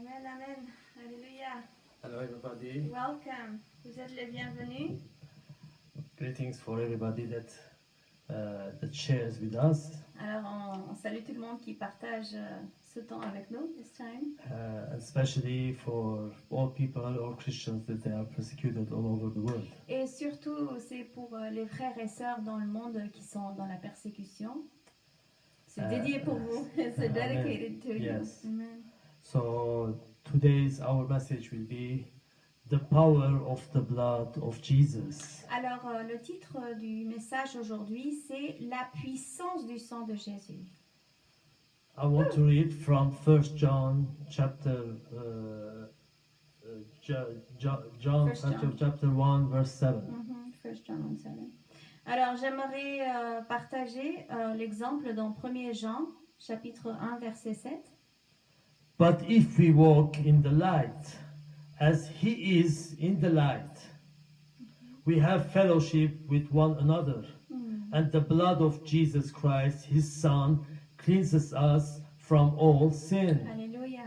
Amen, amen. Alléluia. Hello everybody. Welcome. Vous êtes les bienvenus. Greetings for everybody that shares with us, Alors, on salue tout le monde qui partage ce temps avec nous, this time. especially for all people, all Christians that they are persecuted all over the world. Et surtout, c'est pour les frères et sœurs dans le monde qui sont dans la persécution. C'est dédié pour vous. It's dedicated to Yes. you. Amen. So today's our message will be the power of the blood of Jesus. Alors, le titre du message aujourd'hui, c'est la puissance du sang de Jésus. I want to read from 1 John chapter John First John. chapter 1 verse 7. 1 John 1:7. Alors, j'aimerais partager l'exemple dans 1er Jean, chapitre 1, verset 7. But if we walk in the light, as he is in the light, we have fellowship with one another, and the blood of Jesus Christ, his Son, cleanses us from all sin. Alléluia.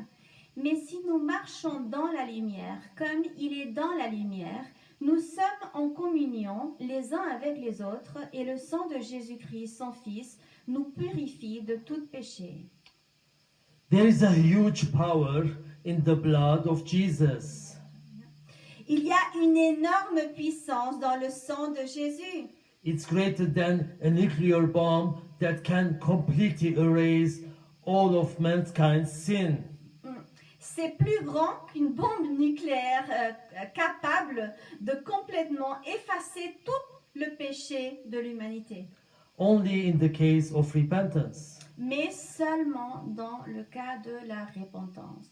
Mais si nous marchons dans la lumière, comme il est dans la lumière, nous sommes en communion les uns avec les autres, et le sang de Jésus-Christ, son Fils, nous purifie de tout péché. There is a huge power in the blood of Jesus. Il y a une énorme puissance dans le sang de Jésus. It's greater than a nuclear bomb that can completely erase all of mankind's sin. C'est plus grand qu'une bombe nucléaire capable de complètement effacer tout le péché de l'humanité. Only in the case of repentance. Mais seulement dans le cas de la repentance.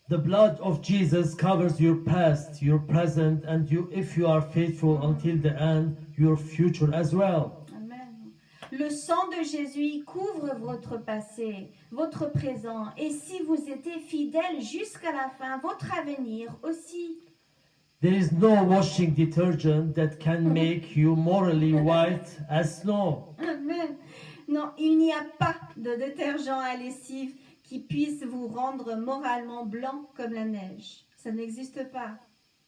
The blood of Jesus covers your past, your present, and if you are faithful until the end, your future as well. Amen. Le sang de Jésus couvre votre passé, votre présent, et si vous étiez fidèle jusqu'à la fin, votre avenir aussi. There is no washing detergent that can make you morally white as snow. Amen. Non, il n'y a pas de détergent à lessive qui puisse vous rendre moralement blanc comme la neige. Ça n'existe pas.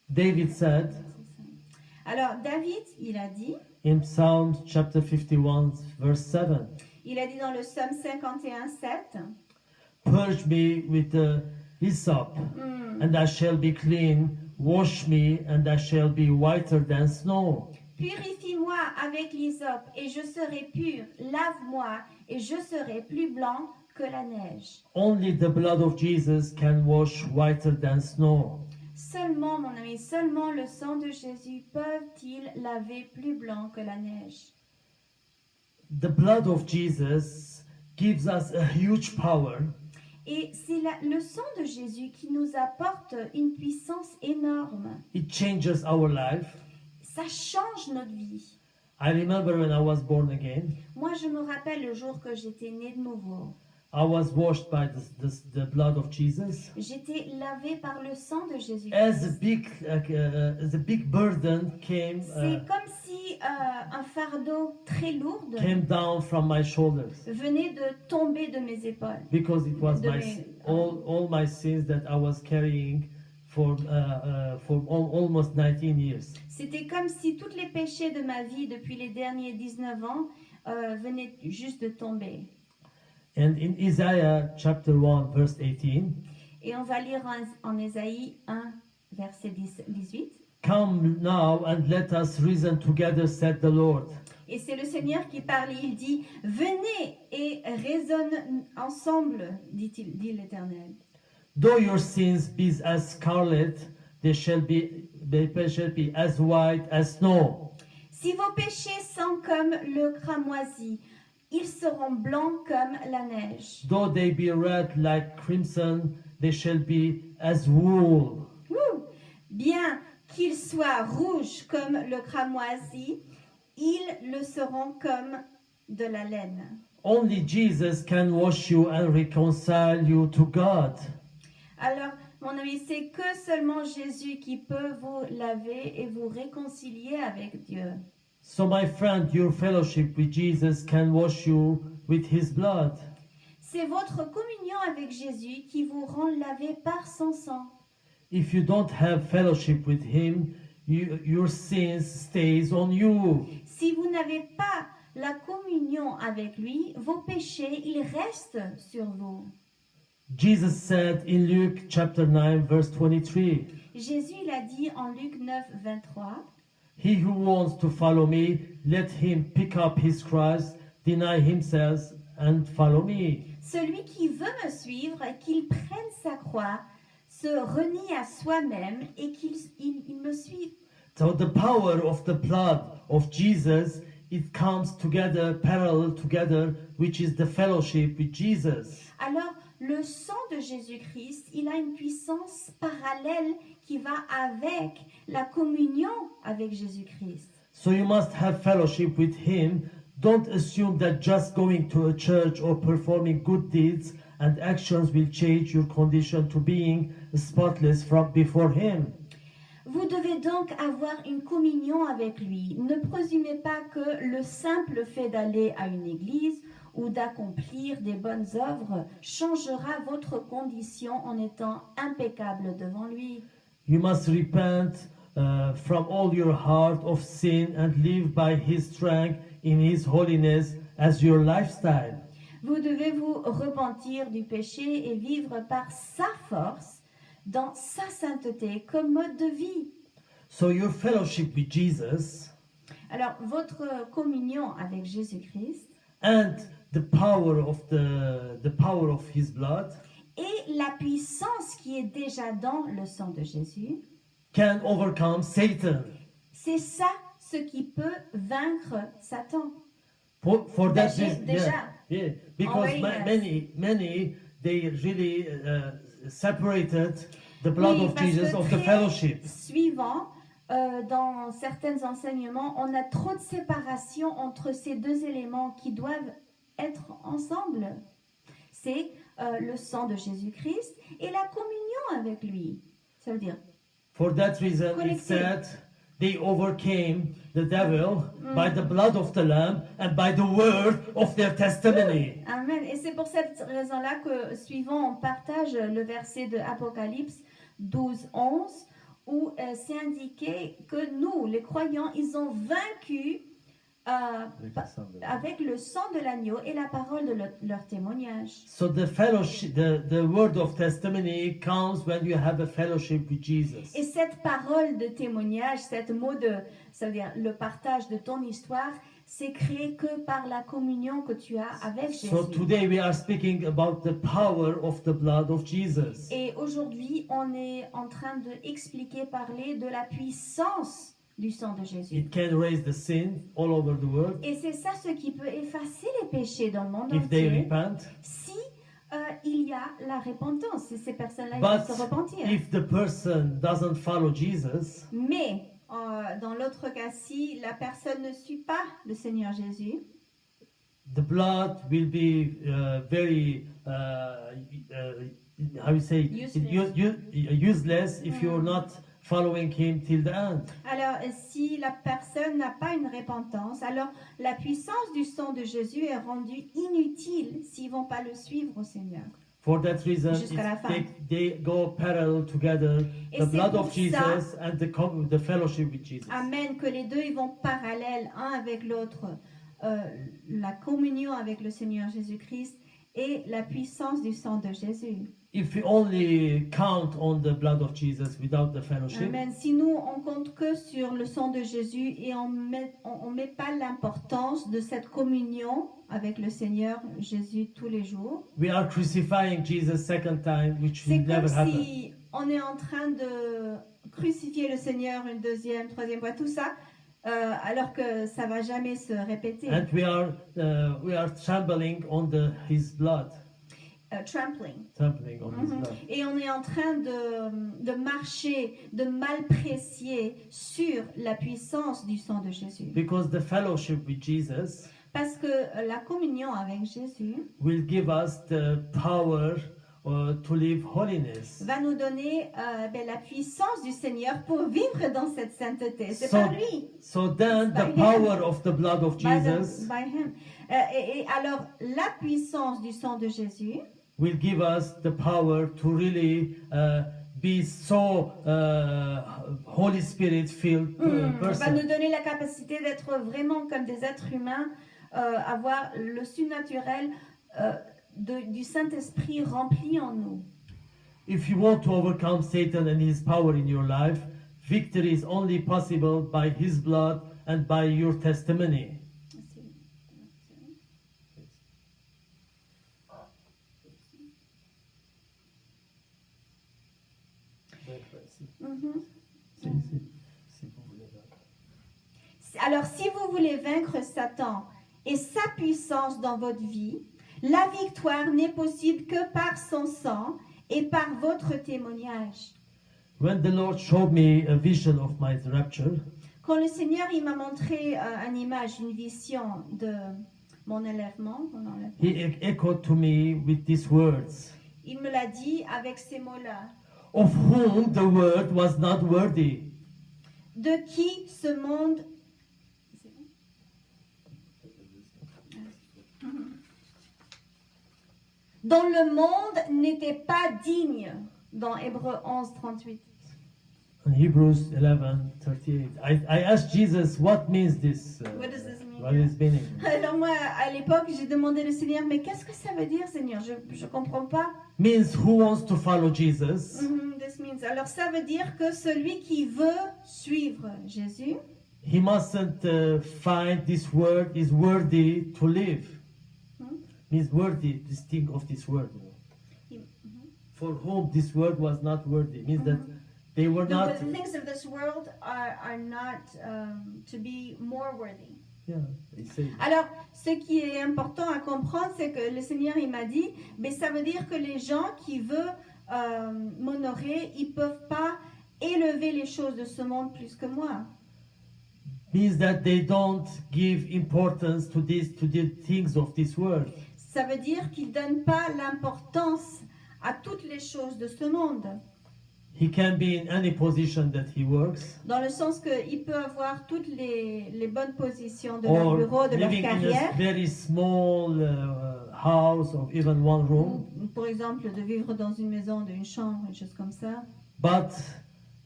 David said Alors, David, il a dit in Psalm chapter 51 verse 7, dans le psaume 51, 7, purge me with the hyssop, and I shall be clean. Wash me, and I shall be whiter than snow. Purifie-moi avec l'hysope et je serai pur. Lave-moi et je serai plus blanc que la neige. Only the blood of Jesus can wash whiter than snow. Seulement, mon ami, seulement le sang de Jésus peut-il laver plus blanc que la neige. The blood of Jesus gives us a huge power. Et c'est le sang de Jésus qui nous apporte une puissance énorme. It changes our life. Ça change notre vie. I remember when I was born again, Moi, je me rappelle le jour que j'étais née de nouveau. I was washed by the blood of Jesus. J'étais lavée par le sang de Jésus. As a big burden C'est comme si un fardeau très lourd came down from my shoulders, venait de tomber de mes épaules. because it was De all my sins that I was carrying for almost 19 years. C'était comme si tous les péchés de ma vie depuis les derniers 19 ans venaient juste de tomber. And in Isaiah chapter 1 verse 18, Et on va lire en Ésaïe 1, verset 18. come now and let us reason together, said the Lord. Et c'est le Seigneur qui parle. Il dit, venez et raisonnons ensemble, dit l'Éternel. Though your sins be as scarlet, they shall be as white as snow. Si vos péchés sont comme le cramoisi, ils seront blancs comme la neige. Though they be red like crimson, they shall be as wool. Ouh! Bien qu'ils soient rouges comme le cramoisi, ils le seront comme de la laine. Only Jesus can wash you and reconcile you to God. Alors, mon ami, c'est que seulement Jésus qui peut vous laver et vous réconcilier avec Dieu. So my friend, your fellowship with Jesus can wash you with his blood. C'est votre communion avec Jésus qui vous rend lavé par son sang. If you don't have fellowship with Him, your sins stays on you. Si vous n'avez pas la communion avec lui, vos péchés, ils restent sur vous. Jesus said in Luke chapter 9, verse 23, Jésus il a dit en Luc 9, 23, He who wants to follow me, let him pick up his cross, deny himself, and follow me. celui qui veut me suivre, qu'il prenne sa croix, se renie à soi-même et qu'il me suive. So the power of the blood of Jesus, it comes together, parallel together, which is the fellowship with Jesus. Alors, le sang de Jésus-Christ, il a une puissance parallèle qui va avec la communion avec Jésus-Christ. So you must have fellowship with Him. Don't assume that just going to a church or performing good deeds and actions will change your condition to being spotless from before Him. Vous devez donc avoir une communion avec lui. Ne présumez pas que le simple fait d'aller à une église ou d'accomplir des bonnes œuvres changera votre condition en étant impeccable devant lui. You must repent from all your heart of sin and live by His strength in His holiness as your lifestyle. Vous devez vous repentir du péché et vivre par sa force dans sa sainteté comme mode de vie. So your fellowship with Jesus Alors, votre communion avec Jésus-Christ and the power of His blood et la puissance qui est déjà dans le sang de Jésus, can overcome Satan. c'est ça ce qui peut vaincre Satan. For that reason, Déjà. yeah, because Already has. many they really separated the blood Oui, of parce Jesus que of the très fellowship. suivant, dans certains enseignements, on a trop de séparation entre ces deux éléments qui doivent être ensemble. C'est le sang de Jésus-Christ et la communion avec lui. Ça veut dire, For that reason, it Connected. said they overcame the devil by the blood of the Lamb and by the word of their testimony. Amen. Et c'est pour cette raison-là que, suivant, on partage le verset de Apocalypse 12, 11, où c'est indiqué que nous, les croyants, ils ont vaincu avec le sang de l'agneau et la parole de leur témoignage. So the fellowship, the word of testimony comes when you have a fellowship with Jesus. Et cette parole de témoignage, cette mot de, ça veut dire le partage de ton histoire, c'est créé que par la communion que tu as avec Jésus. So today we are speaking about the power of the blood of Jesus. Et aujourd'hui, on est en train d'expliquer, parler de la puissance du sang de Jésus. It can raise the sin all over the world Et c'est ça ce qui peut effacer les péchés dans le monde if they entier repent. si il y a la repentance, si ces personnes-là ils vont But se repentir. if the person doesn't follow Jesus, Mais dans l'autre cas, si la personne ne suit pas le Seigneur Jésus, the blood will be very how you say useless if you're not following Him till the end. alors si la personne n'a pas une repentance, alors la puissance du sang de Jésus est rendue inutile s'ils vont pas le suivre au Seigneur. For that reason, Jusqu'à la fin. they go parallel together, Et the c'est blood pour of Jesus ça- and the fellowship with Jesus. Amen, que les deux ils vont parallèles, un avec l'autre, la communion avec le Seigneur Jésus-Christ et la puissance du sang de Jésus. If we only count on the blood of Jesus without the fellowship, Amen. Si nous on compte que sur le sang de Jésus et on met pas l'importance de cette communion avec le Seigneur Jésus tous les jours, we are crucifying Jesus second time, which c'est will never comme happen. si on est en train de crucifier le Seigneur une deuxième, troisième fois, tout ça, alors que ça va jamais se répéter. And we are trembling on His blood, Trampling. trampling on His Mhm. blood. Et on est en train de marcher, de malprécier sur la puissance du sang de Jésus. Because the fellowship with Jesus Parce que la communion avec Jésus will give us the power to live holiness. va nous donner la puissance du Seigneur pour vivre dans cette sainteté. C'est So, par lui. so then the By him. power of the blood of Jesus By him. Et alors, la puissance du sang de Jésus will give us the power to really be so Holy Spirit filled va person. nous donner la capacité d'être vraiment comme des êtres humains, avoir le surnaturel du Saint-Esprit rempli en nous. If you want to overcome Satan and his power in your life, victory is only possible by his blood and by your testimony. Mhm. Si vous voulez vaincre. Alors, si vous voulez vaincre Satan et sa puissance dans votre vie, la victoire n'est possible que par son sang et par votre témoignage. When the Lord showed me a vision of my rapture, Quand le Seigneur il m'a montré une image, une vision de mon enlèvement, he echoed to me with these words, il me l'a dit avec ces mots-là. of whom the world was not worthy. De qui ce monde... dont le monde n'était pas digne, dans Hébreux 11, 38. In Hebrews 11:38, I asked Jesus, what means this? What does this mean? What is meaning? Alors moi, à l'époque, j'ai demandé au Seigneur, mais qu'est-ce que ça veut dire, Seigneur? Je ne comprends pas. Means who wants to follow Jesus This means. Alors ça veut dire que celui qui veut suivre Jésus, he mustn't find this word is worthy to live. Means worthy, this thing of this word. For whom this word was not worthy. Means that they were not. the things of this world are not to be more worthy. Yeah, they say. Alors, ce qui est important à comprendre, c'est que le Seigneur, il m'a dit, mais ça veut dire que les gens qui veulent m'honorer, ils ne peuvent pas élever les choses de ce monde plus que moi. Means that they don't give importance to the things of this world. Ça veut dire qu'ils ne donnent pas l'importance à toutes les choses de ce monde. He can be in any position that he works, Dans le sens qu'il peut avoir toutes les bonnes positions de leur or bureau, de leur living in carrière. a very small house of even one room. Ou, par exemple, de vivre dans une maison, d'une chambre, une chose comme ça. But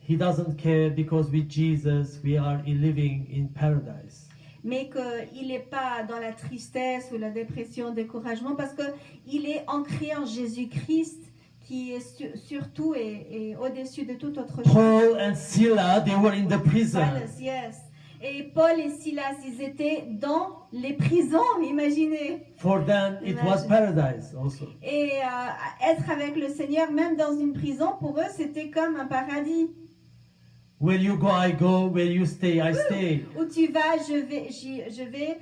he doesn't care because with Jesus we are living in paradise. Mais qu'il n'est pas dans la tristesse ou la dépression, découragement, parce qu'il est ancré en Jésus-Christ, qui est surtout et au-dessus de toute autre chose. Paul and Silas, they were in the prison. Silas, yes. Et Paul et Silas, ils étaient dans les prisons, imaginez. For them, it was paradise also. Et être avec le Seigneur, même dans une prison, pour eux, c'était comme un paradis. Where you go, I go. Where you stay, I stay. Où tu vas, je vais.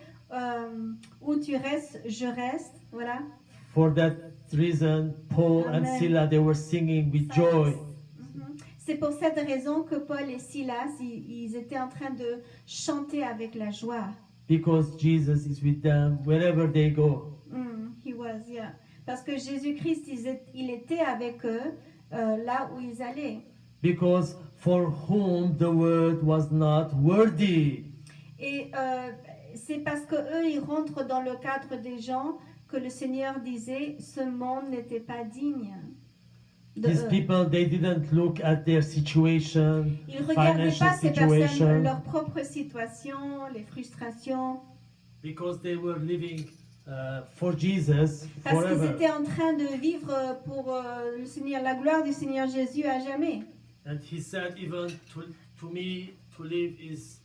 Où tu restes, je reste. Voilà. For that reason, Paul and Amen. Silas, they were singing with joy. C'est pour cette raison que Paul et Silas, ils étaient en train de chanter avec la joie. Because Jesus is with them wherever they go. He was, yeah. Parce que Jésus-Christ, il était avec eux là où ils allaient. Because for whom the word was not worthy. Et c'est parce que eux, ils rentrent dans le cadre des gens que le Seigneur disait, ce monde n'était pas digne de These eux. people, they didn't look at their situation, Ils ne regardaient financial pas ces personnes, situation, leur propre situation, les frustrations, because they were living for Jesus parce qu'ils forever. étaient en train de vivre pour le Seigneur, la gloire du Seigneur Jésus à jamais. And he said, even to me, to live is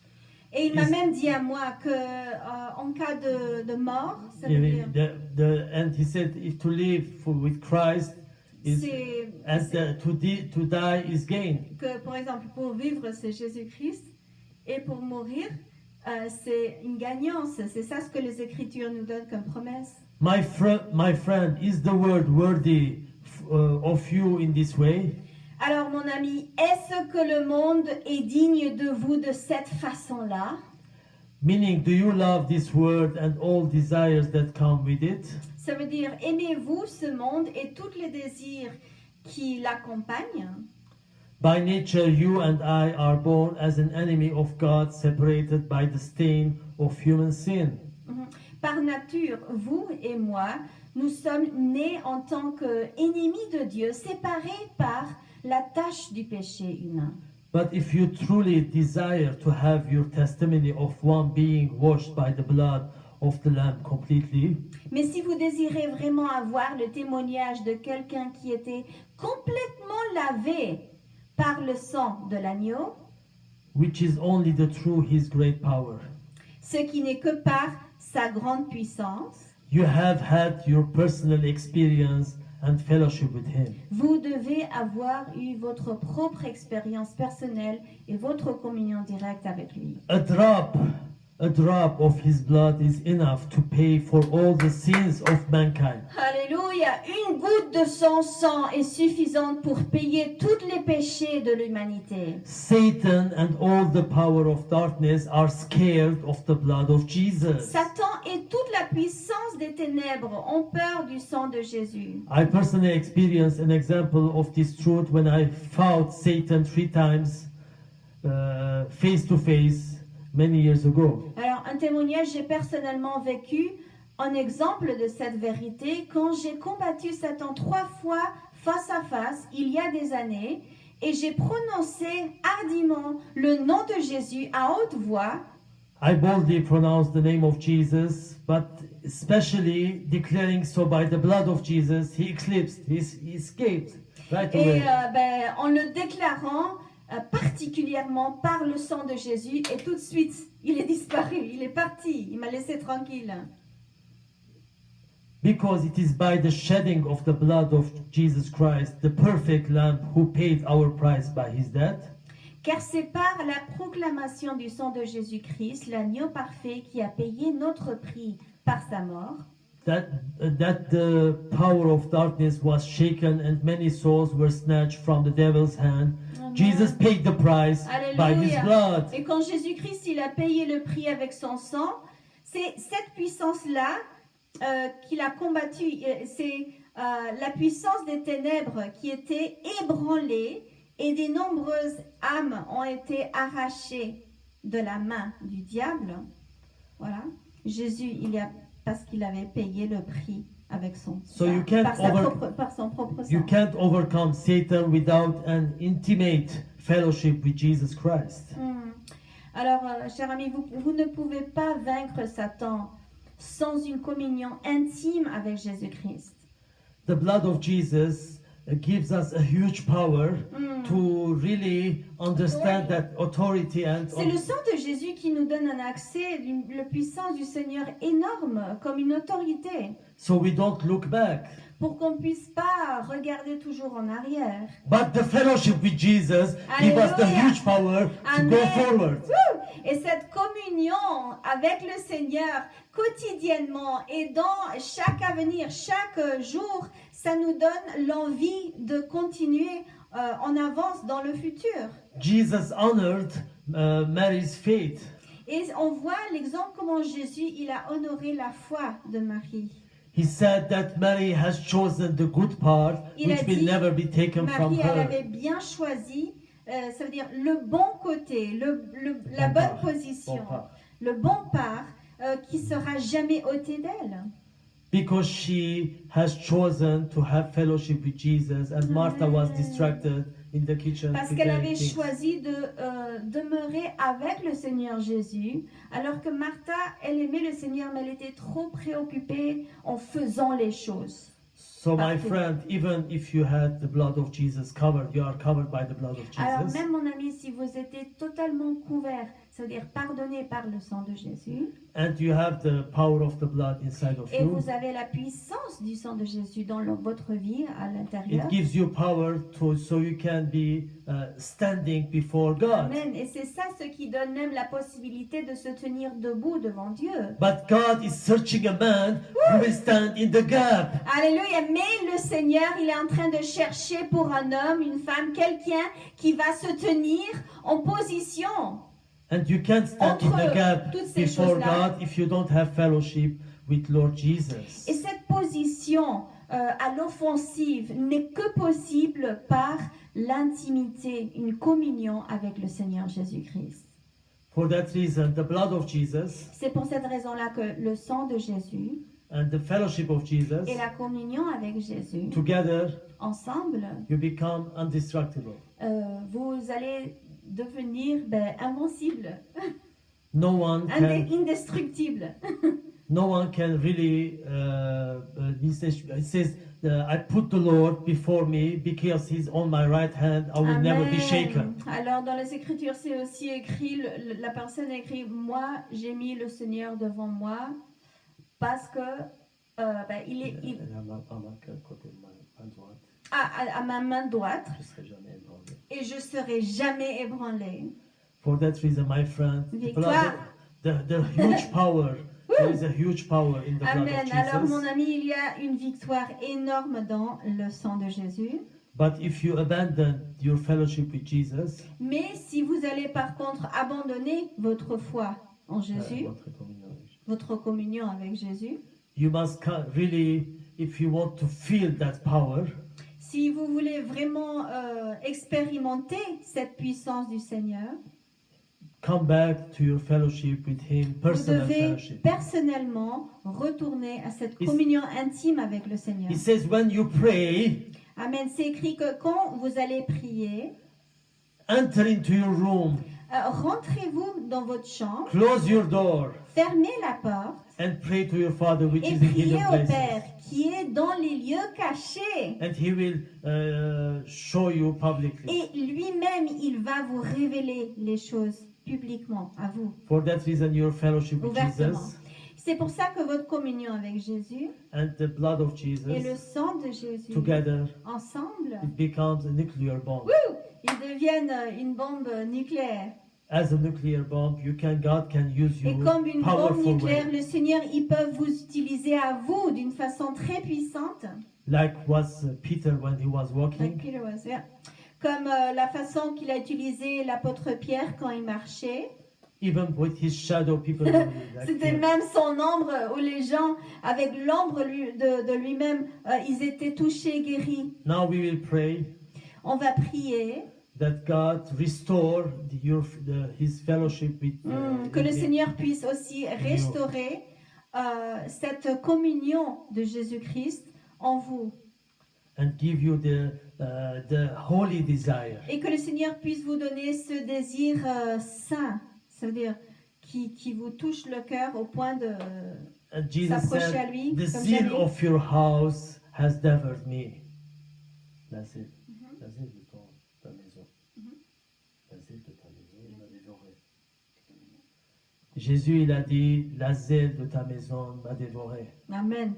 Et il m'a même dit à moi que en cas de mort, ça veut dire, and he said, if to live with Christ is c'est and to die is gain. que, par exemple, pour vivre, c'est Jésus-Christ, et pour mourir, c'est une gagnance. C'est ça ce que les Écritures nous donnent comme promesse. My friend, is the word worthy of you in this way? Alors, mon ami, est-ce que le monde est digne de vous de cette façon-là? Meaning, do you love this world and all desires that come with it? Ça veut dire, aimez-vous ce monde et tous les désirs qui l'accompagnent? By nature, you and I are born as an enemy of God, separated by the stain of human sin. Par nature, vous et moi, nous sommes nés en tant qu'ennemis de Dieu, séparés par la tâche du péché humain. But if you truly desire to have your testimony of one being washed by the blood of the Lamb completely, Mais si vous désirez vraiment avoir le témoignage de quelqu'un qui était complètement lavé par le sang de l'agneau, which is only the true His great power, ce qui n'est que par sa grande puissance, you have had your personal experience and fellowship with Him. vous devez avoir eu votre propre expérience personnelle et votre communion directe avec lui. A drop of His blood is enough to pay for all the sins of mankind. Alléluia! Une goutte de son sang est suffisante pour payer tous les péchés de l'humanité. Satan and all the power of darkness are scared of the blood of Jesus. Satan et toute la puissance des ténèbres ont peur du sang de Jésus. I personally experienced an example of this truth when I fought Satan 3 times face to face many years ago. Alors, un témoignage, j'ai personnellement vécu un exemple de cette vérité quand j'ai combattu Satan 3 fois face à face, il y a des années, et j'ai prononcé hardiment le nom de Jésus à haute voix. I boldly pronounced the name of Jesus, but especially declaring so by the blood of Jesus, he escaped right Et away. en le déclarant particulièrement par le sang de Jésus, et tout de suite, il est disparu, il est parti, il m'a laissé tranquille. Because it is by the shedding of the blood of Jesus Christ, the perfect Lamb who paid our price by His death, Car c'est par la proclamation du sang de Jésus-Christ, l'agneau parfait qui a payé notre prix par sa mort, that the power of darkness was shaken and many souls were snatched from the devil's hand. Amen. Jesus paid the price by His Alléluia. blood. Et quand Jésus-Christ il a payé le prix avec son sang, c'est cette puissance-là qu'il a combattue. C'est la puissance des ténèbres qui était ébranlée et de nombreuses âmes ont été arrachées de la main du diable. Voilà. Jésus, parce qu'il avait payé le prix avec son So sang, you can't par son propre sang. You can't overcome Satan without an intimate fellowship with Jesus Christ. Alors, cher ami, vous ne pouvez pas vaincre Satan sans une communion intime avec Jésus-Christ. The blood of Jesus gives us a huge power to really understand that authority and C'est le sang de Jésus qui nous donne un accès, la puissance du Seigneur énorme, comme une autorité, so we don't look back. pour qu'on ne puisse pas regarder toujours en arrière. But the fellowship with Jesus gives us the Alléluia. huge power to go Amen. forward. Wouh! Et cette communion avec le Seigneur quotidiennement et dans chaque avenir, chaque jour, ça nous donne l'envie de continuer en avance dans le futur. Jesus honored Mary's faith. Et on voit l'exemple comment Jésus il a honoré la foi de Marie. He said that Mary has chosen the good part, Il a which will dit, never be taken from Marie, elle her. avait bien choisi, ça veut dire le bon côté, la Bon bonne part. position, Bon part. le bon part qui sera jamais ôté d'elle. Because she has chosen to have fellowship with Jesus, and Martha was distracted in the kitchen. Parce qu'elle preparing avait things. choisi de demeurer avec le Seigneur Jésus, alors que Martha, elle aimait le Seigneur, mais elle était trop préoccupée en faisant les choses. So, my Parfait. friend, even if you had the blood of Jesus covered, you are covered by the blood of Alors Jesus. même mon ami, si vous étiez totalement couvert, ça veut dire pardonné par le sang de Jésus, And you have the power of the blood inside of et you. vous avez la puissance du sang de Jésus dans votre vie à l'intérieur. It gives you power so you can be standing before God. Amen. Et c'est ça ce qui donne même la possibilité de se tenir debout devant Dieu. But God is searching a man who will stand in the gap. Alléluia. Mais le Seigneur, il est en train de chercher pour un homme, une femme, quelqu'un qui va se tenir en position. And you can't stand in the Entre gap toutes ces before choses-là. God if you don't have fellowship with Lord Jesus. Et cette position à l'offensive n'est que possible par l'intimité, une communion avec le Seigneur Jésus-Christ. For that reason, the blood of Jesus C'est pour cette raison-là que le sang de Jésus and the fellowship of Jesus, et la communion avec Jésus, together ensemble, you become indestructible. vous allez devenir invincible, No one can, indestructible. no one can really. It says, "I put the Lord before me because He's on my right hand. I will never be shaken." Alors dans les Écritures, c'est aussi écrit, la personne écrit, moi j'ai mis le Seigneur devant moi parce que il est à ma main droite Je serai jamais ébranlé. et je serai jamais ébranlé. For that reason, my friend, Victoire. the huge power. There is a huge power in the blood Amen. of Alors mon Jesus. ami, il y a une victoire énorme dans le sang de Jésus. But if you abandon your fellowship with Jesus, Mais si vous allez par contre abandonner votre foi en Jésus, votre communion avec Jésus, you must really, if you want to feel that power, si vous voulez vraiment expérimenter cette puissance du Seigneur, come back to your fellowship with Him, vous personal devez fellowship. personnellement retourner à cette Il- communion intime avec le Seigneur. He says, when you pray, Amen. C'est écrit que quand vous allez prier, enter into your room, rentrez-vous dans votre chambre, close your door, fermez la porte and pray to your Father which et is in priez hidden au places. Père qui est dans les lieux cachés. And He will show you publicly. Et lui-même, il va vous révéler les choses publiquement à vous, For that reason, your fellowship with ouvertement. Jesus C'est pour ça que votre communion avec Jésus and the blood of et le Jesus sang de Jésus, together, ensemble, it becomes a nuclear bomb. ils deviennent une bombe nucléaire. As a nuclear bomb, God can use Et you comme une bombe powerful nucléaire, way, le Seigneur, il peut vous utiliser à vous d'une façon très puissante. like was Peter when he was Like walking. Peter was, yeah. Comme la façon qu'il a utilisé l'apôtre Pierre quand il marchait. Even with his shadow, people will like C'était him. même son ombre où les gens, avec l'ombre de lui-même, ils étaient touchés, guéris. Now we will pray On va prier that God restore His fellowship with que le with me. Seigneur puisse aussi restaurer cette communion de Jésus-Christ en vous. and give you the holy desire. Et que le Seigneur puisse vous donner ce désir saint, c'est-à-dire qui vous touche le cœur au point de... And Jesus S'approcher à said, lui, "The comme zeal jamais. of your house has devoured me." That's it. La zèle de ta maison. La zèle de ta maison, il m'a dévoré. Jésus, il a dit, la zèle de ta maison m'a dévoré. Amen.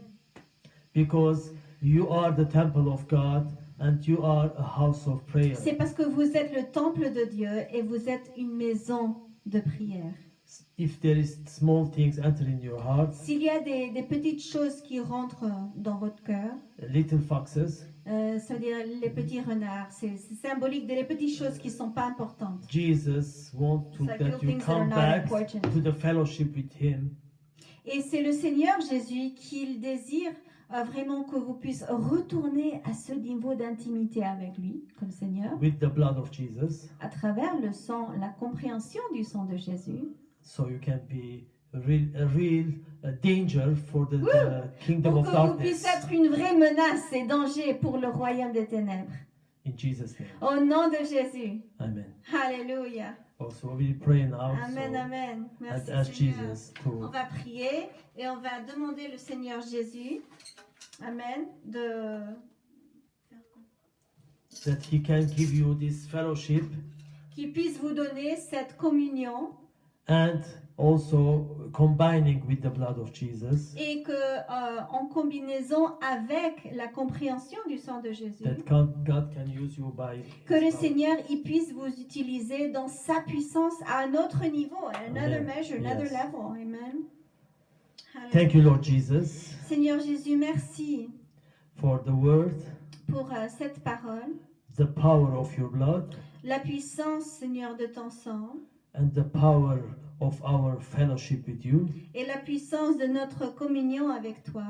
Because you are the temple of God and you are a house of prayer. C'est parce que vous êtes le temple de Dieu et vous êtes une maison de prière. If there is small things entering your heart, S'il y a des petites choses qui rentrent dans votre cœur, little foxes, c'est-à-dire les petits renards, c'est symbolique des petites choses qui ne sont pas importantes. Jesus wants to It's like that little you things that are come not back important. to the fellowship with Him. Et c'est le Seigneur Jésus qui désire vraiment que vous puissiez retourner à ce niveau d'intimité avec lui, comme Seigneur, With the blood of Jesus, à travers le sang, la compréhension du sang de Jésus, so you can be a real danger for the kingdom pour of que vous puissiez darkness. être une vraie menace et danger pour le royaume des ténèbres. In Jesus' name, Au nom de Jésus. Amen. Alléluia. Also, we will pray now. Amen, So, amen. Merci and ask Seigneur. Jesus On to va prier et on va demander le Seigneur Jésus, amen, that He can give you this fellowship qu'il puisse vous donner cette communion and also combining with the blood of Jesus. et que en combinaison avec la compréhension du sang de Jésus, That God can use you by que le His power. Seigneur il puisse vous utiliser dans sa puissance à un autre niveau, à another Amen. measure, another Yes. level. Amen. Thank you, Lord Jesus, Seigneur Jésus, merci for the word, pour cette parole, the power of your blood, la puissance, Seigneur, de ton sang, and the power of our fellowship with you. et la puissance de notre communion avec toi.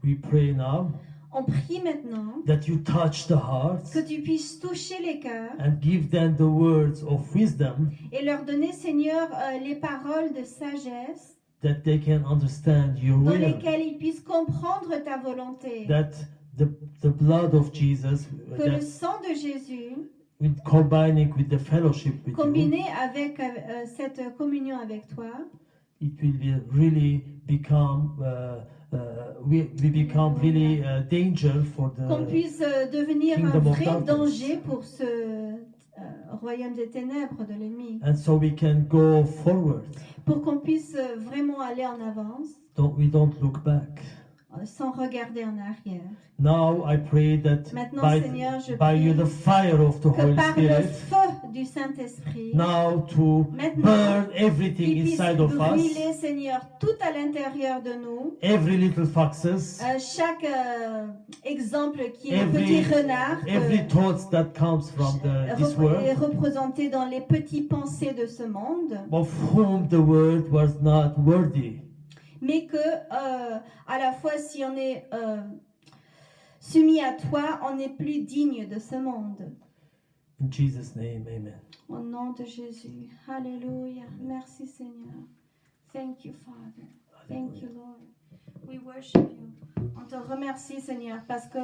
We pray now On prie maintenant that you touch the hearts que tu puisses toucher les cœurs and give them the words of wisdom et leur donner, Seigneur, les paroles de sagesse that they can understand your dans will. lesquelles ils puissent comprendre ta volonté. That the blood of Jesus, Que le that sang de Jésus, with combining with the fellowship with you, combiné avec cette communion avec toi, it will really become we become really danger for qu'on the puisse devenir un Kingdom of vrai darkness. danger pour ce royaume des ténèbres de l'ennemi, and so we can go forward. pour qu'on puisse vraiment aller en avance We don't look back. sans regarder en arrière. Now I pray that Maintenant, by, Seigneur, je by you, prie the fire of the que Holy par le Spirit, feu du Saint-Esprit, now to maintenant, burn everything qu'il puisse inside of us, brûler, Seigneur, tout à l'intérieur de nous, every little foxes, chaque exemple qui est un Every- petit renard every thoughts that comes from this est world, représenté dans les petits pensées de ce monde, of whom the world was not worthy. mais que à la fois si on est soumis à toi, on n'est plus digne de ce monde. In Jesus' name, amen. Au nom de Jésus. Alléluia. Merci Seigneur. Thank you Father. Thank you Lord. We worship you. On te remercie Seigneur parce que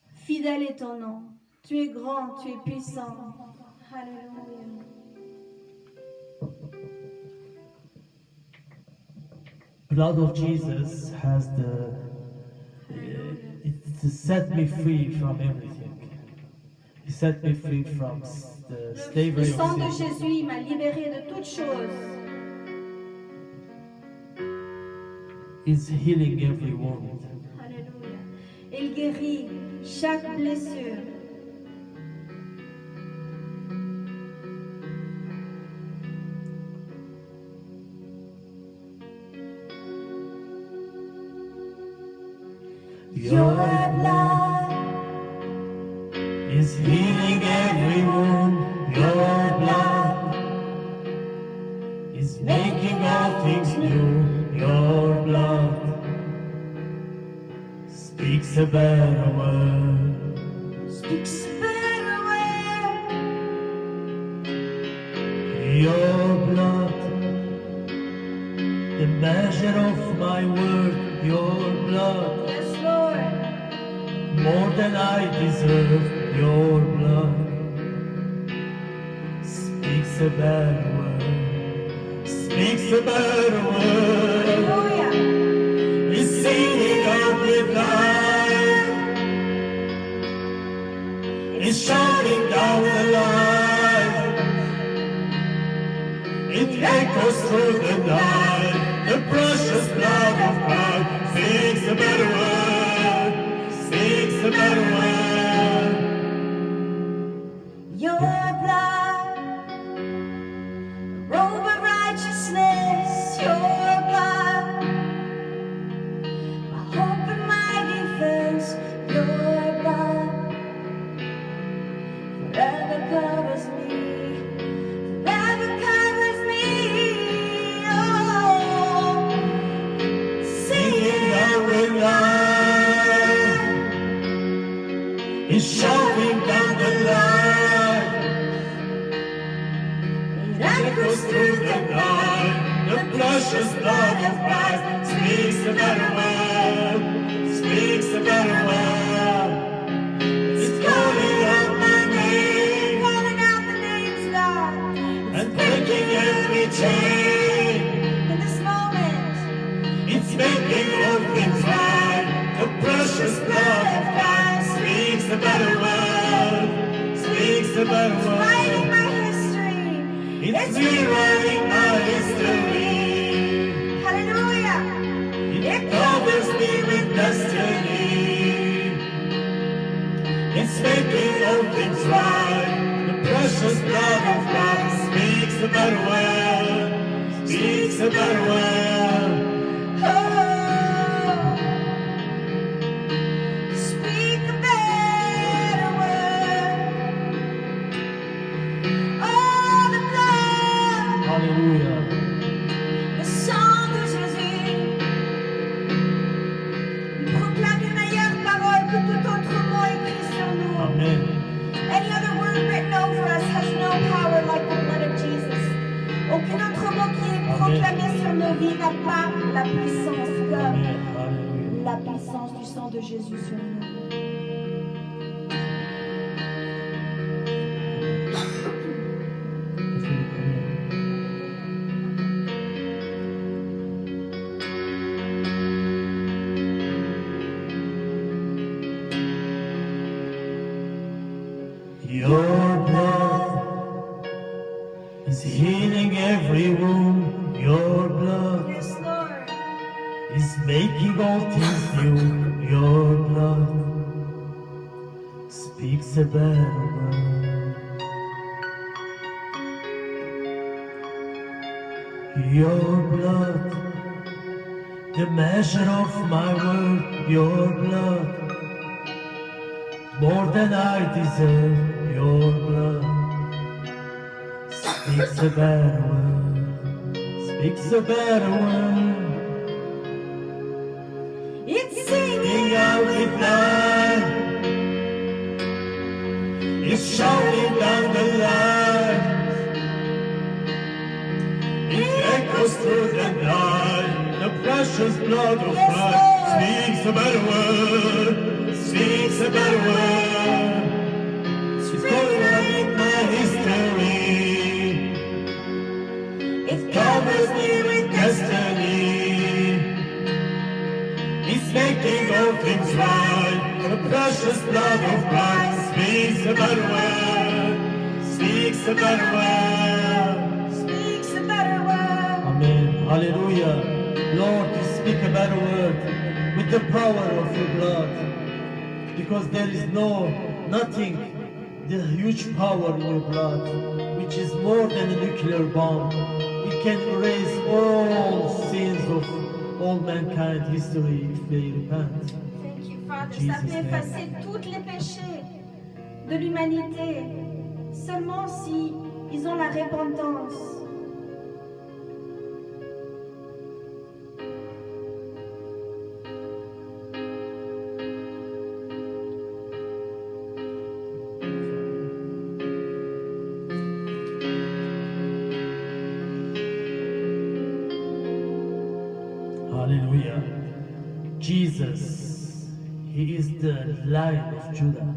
fidèle est ton nom. Tu es grand, tu es puissant. Alléluia. Blood of Jesus has it set me free from everything. He set me free from the Le slavery sang de of sin. Jésus il m'a libéré de toutes choses. He's healing every wound. Alléluia. Il guérit chaque blessure. Your blood is healing every wound. Your blood is making all things new. Your blood speaks a better word. Speaks a better way. Your blood, the measure of my word. Your blood, Yes, Lord. more than I deserve. Your blood speaks a better word. Speaks a better word. Alléluia. Is singing out with light. Is shining down the light. It echoes through the night. The precious blood of God speaks a better word. Speaks a better word. Your blood, robe of righteousness, your blood, my hope and my defense, your blood, forever covers me, forever covers me, oh, Singing out with light. Is showing down the light. it echoes Through the night, the precious blood of Christ speaks a better word, speaks a better word. It's calling out my name calling out the names, God, and breaking every chain. in this moment. It's making all things right. The precious blood of Christ speaks a better word, speaks a better Writing word. my history. It's rewriting my history. Hallelujah. It covers me with destiny. It's making all things right. The precious blood of Christ speaks a better word. Speaks a better word. Oh, speak a better word. Oh, the blood proclamer sur nos vies n'a pas la puissance comme Amen. Hallelujah. la puissance du sang de Jésus sur nous. Your blood is healing every wound. Your blood Yes, Lord. is making all things new. Your blood speaks a better word. Your blood, the measure of my word. Your blood, more than I deserve. Your blood speaks a better word. Speaks a better word. It's singing Sing out with life. It's shouting down the line. It echoes through the night. The precious blood of Yes, Christ Lord. speaks a better word. Speaks a better word. It's rewriting my history. It covers me with destiny. He's making all things right. The precious blood of Christ speaks a better word. Speaks a better word. speaks a better word. Amen. Hallelujah. Lord, you speak a better word with the power of your blood. Because there is nothing, the huge power in your blood, which is more than a nuclear bomb. It can erase all sins of all mankind history if they repent. Thank you, Father. Ça Jesus' peut name. effacer tous les péchés de l'humanité seulement si ils ont la repentance. Hallelujah. Jesus, He is the Lion of Judah.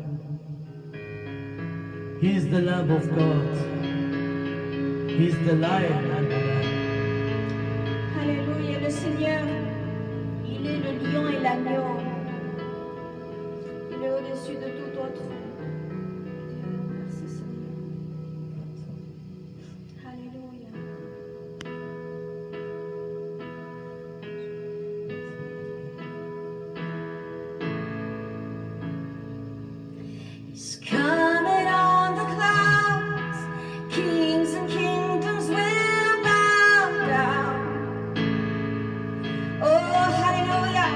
He is the Lamb of God. He is the Lion and the Lamb. Alléluia. Le Seigneur, il est le lion et l'agneau. Il est au-dessus de tout autre. Merci Seigneur. Alléluia. He's coming on the clouds. Kings and kingdoms will bow down. Oh, hallelujah.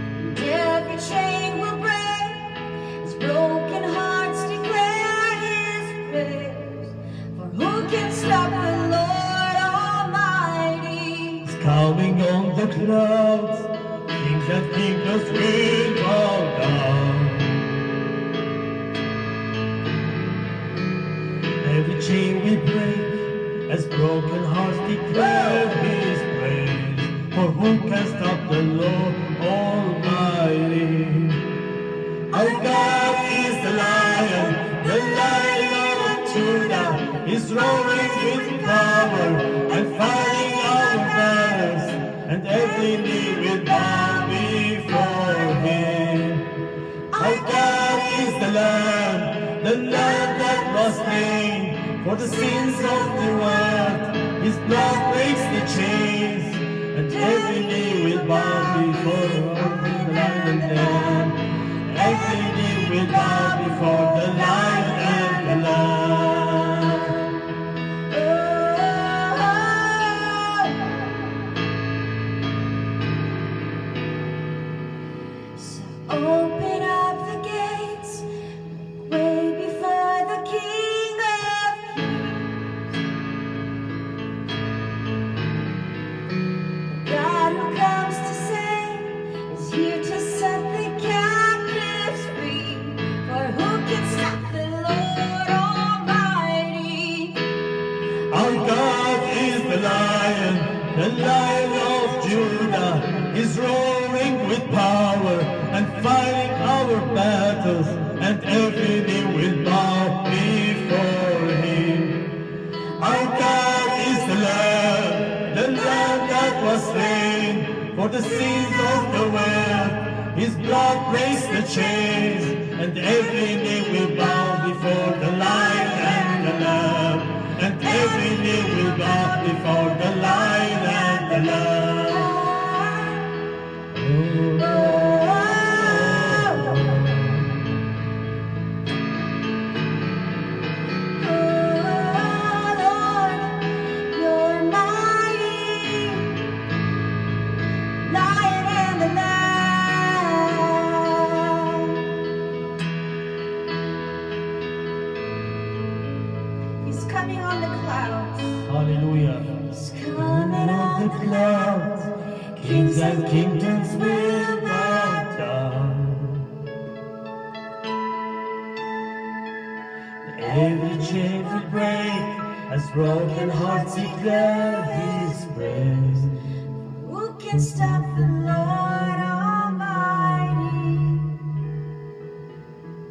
And every chain will break. His broken hearts declare his praise. For who can stop the Lord Almighty? He's coming on the clouds. Kings and kingdoms will bow down. Every chain we break, as broken hearts declare His praise. For who can stop the Lord Almighty? Our God is the Lion of Judah. Is roaring with power and fighting our battles, and every knee will bow before Him. Our God is the Lamb that was slain for the sins of the world. His blood breaks the chains, and every knee will bow before the Lion and the Lamb. Every knee will bow before the Lion and the Lamb. So open up the gates, way before the King of Kings. The God who comes to save is here to set the captives free. For who can stop the the sins of the world. His blood breaks the chains, and every knee will bow before the Lion and the Lamb. And every knee will bow before the Lion and the Lamb. Coming on the clouds. Hallelujah. He's coming on the clouds. Kings and kingdoms will bow down. Every chain will break as broken hearts declare His praise. Who can stop the Lord Almighty?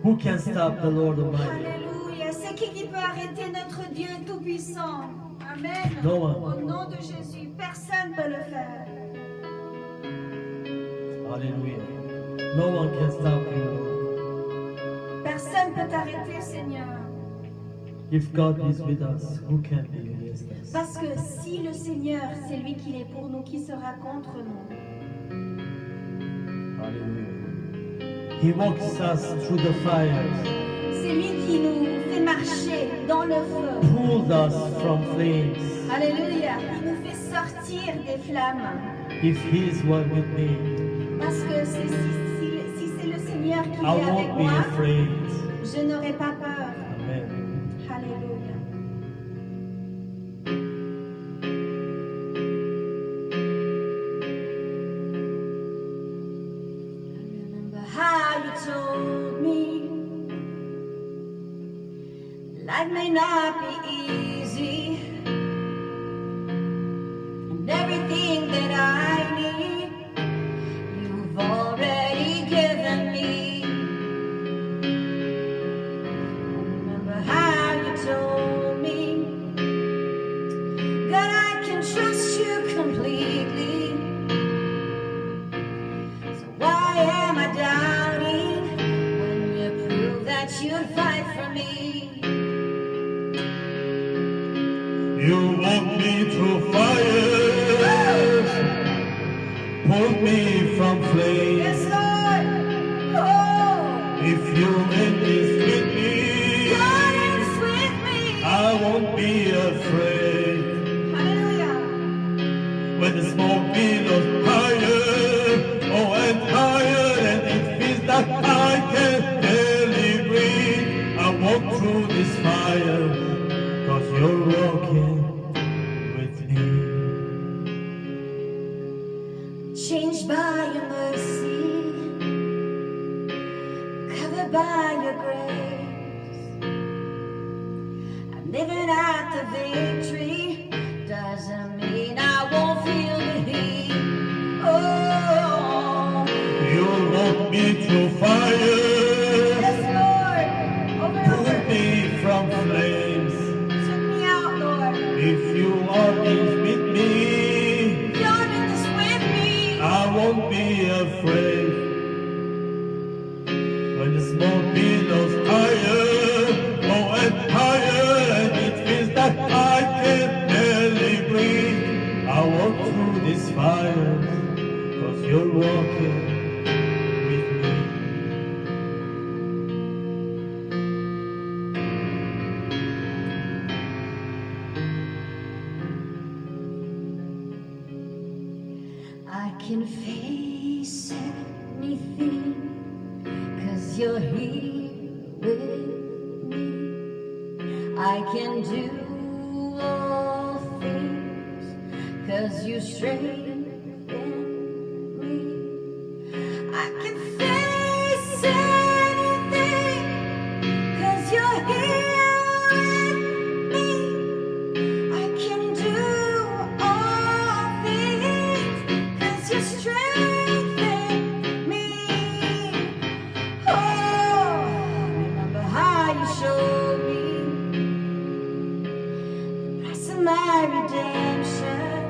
Who can stop the Lord Almighty? Alléluia. C'est qui peut arrêter notre Dieu Tout-Puissant? Amen. No one. Au nom de Jésus, personne ne peut le faire. Hallelujah. No one can stop you. Personne ne peut t'arrêter, Seigneur. If God is with us, who can be against us? Parce que si le Seigneur, c'est lui qui est pour nous, qui sera contre nous? Hallelujah. He walks us through the fires, C'est lui qui nous fait marcher dans le feu. pulled us from flames. Alléluia. Il nous fait sortir des flammes. If He is one with me, Parce que si c'est le Seigneur qui I est avec won't be moi, afraid. je n'aurai pas peur. Amen. Alléluia. I remember how you told me life may not be easy, and everything that I need, you've already given me. Remember how you told me, God, I can trust you completely. So why am I doubting when you prove that you'd fight for me? You walk me through fire, pull me from flames. Yes, Lord. Oh, If you in this with me, God is with me. I won't be afraid. Hallelujah. When the smoke billows higher, oh and higher, and it feels that I can barely breathe. I walk through this fire, 'cause you're walking with me. Changed by your mercy, covered by your grace. I'm living out the victory, doesn't mean I won't feel the heat. Oh, You walk me through fire, yes, Lord, over and pull over. me from flames. Took me out, Lord. If you are with me, You're in this with me. I won't be afraid. When the smoke billows higher, oh and higher, and it feels that I can barely breathe. I walk through this fire, 'cause you're walking with me. I can face anything, 'cause you're here with me. I can do all things, 'cause you strengthen me. I can face anything, 'cause you're here with me. I can do all things, 'cause you strengthen me. Oh, remember how you showed me the price of my redemption.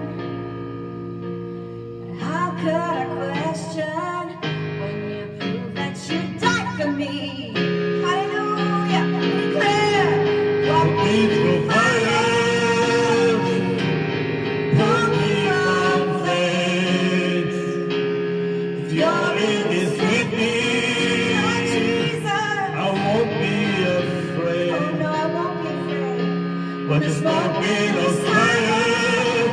but the smoke billows higher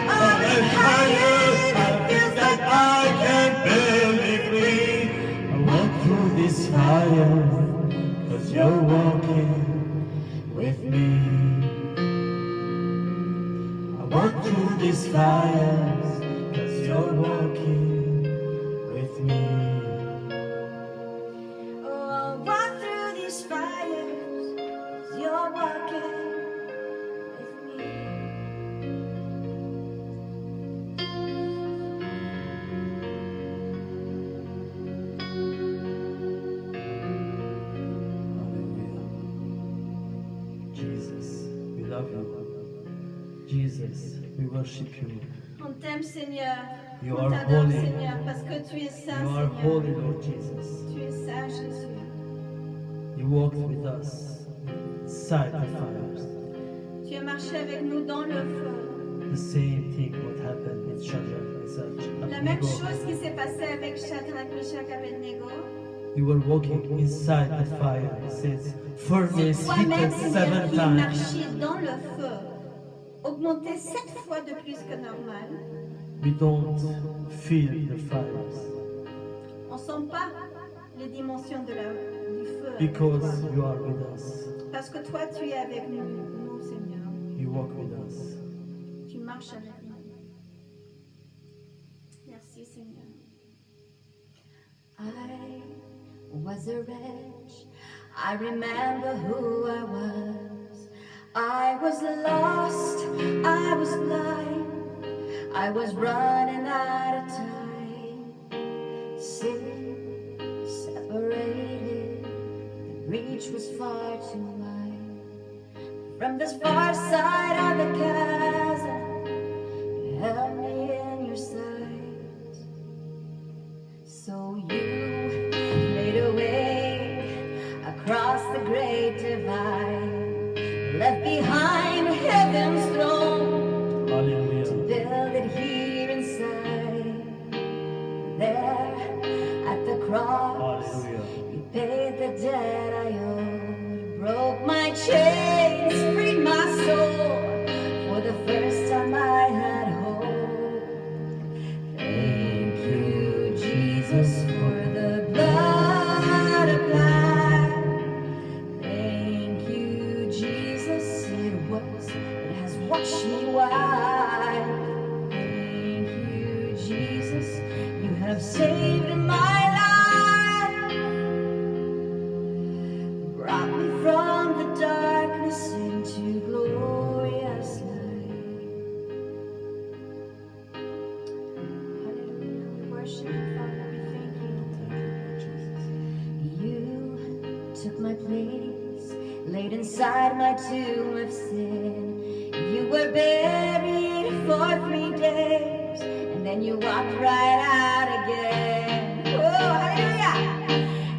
and higher. I feel that I can barely breathe. I walk through this fire, 'cause you're walking with me. I walk through these fires, 'cause you're walking with me. Oh, I'll walk through these fires, 'cause you're walking with me. Hallelujah. Jesus, we love you. Jesus, we worship you. On t'aime, Seigneur. You On are t'adore, holy. Seigneur, parce que tu es saint, You are Seigneur. holy, Lord Jesus. Tu es saint, Jésus. You walked with us inside the fires. Tu as marché avec nous dans le feu. The same thing what happened with Shadrach, Meshach, La même Abednego. chose qui s'est passée avec Shadrach, Meshach, Abednego. You were walking inside the fire. It says, furnace Toi-même, heated Seigneur, 7 qui times. marchais dans le feu, augmenté 7 fois de plus que normal. We don't feel the fires On ne sent pas les dimensions du feu. because you are with us. Parce que toi, tu es avec nous, Seigneur. You walk with us. Tu marches avec nous. Merci, Seigneur. I was a wretch. I remember who I was. I was lost. I was blind. I was running out of time. Sin separated. The reach was far too wide. From this far side of the chasm, you held me in your sight. So you made a way across the great divide, left behind heaven's throne, Hallelujah. build it here inside. There at the cross, Hallelujah. you paid the debt I owed, broke my chains, freed my soul. For the first time I had hope. Thank you, Jesus, for the blood applied. Thank you, Jesus, it has washed me white. Thank you, Jesus, you have saved my life. Brought me from the darkness into glorious light. Hallelujah. We worship you, Father. We thank you. You took my place, laid inside my tomb of sin. You were buried for 3 days, and then you walked right out again. Oh, hallelujah!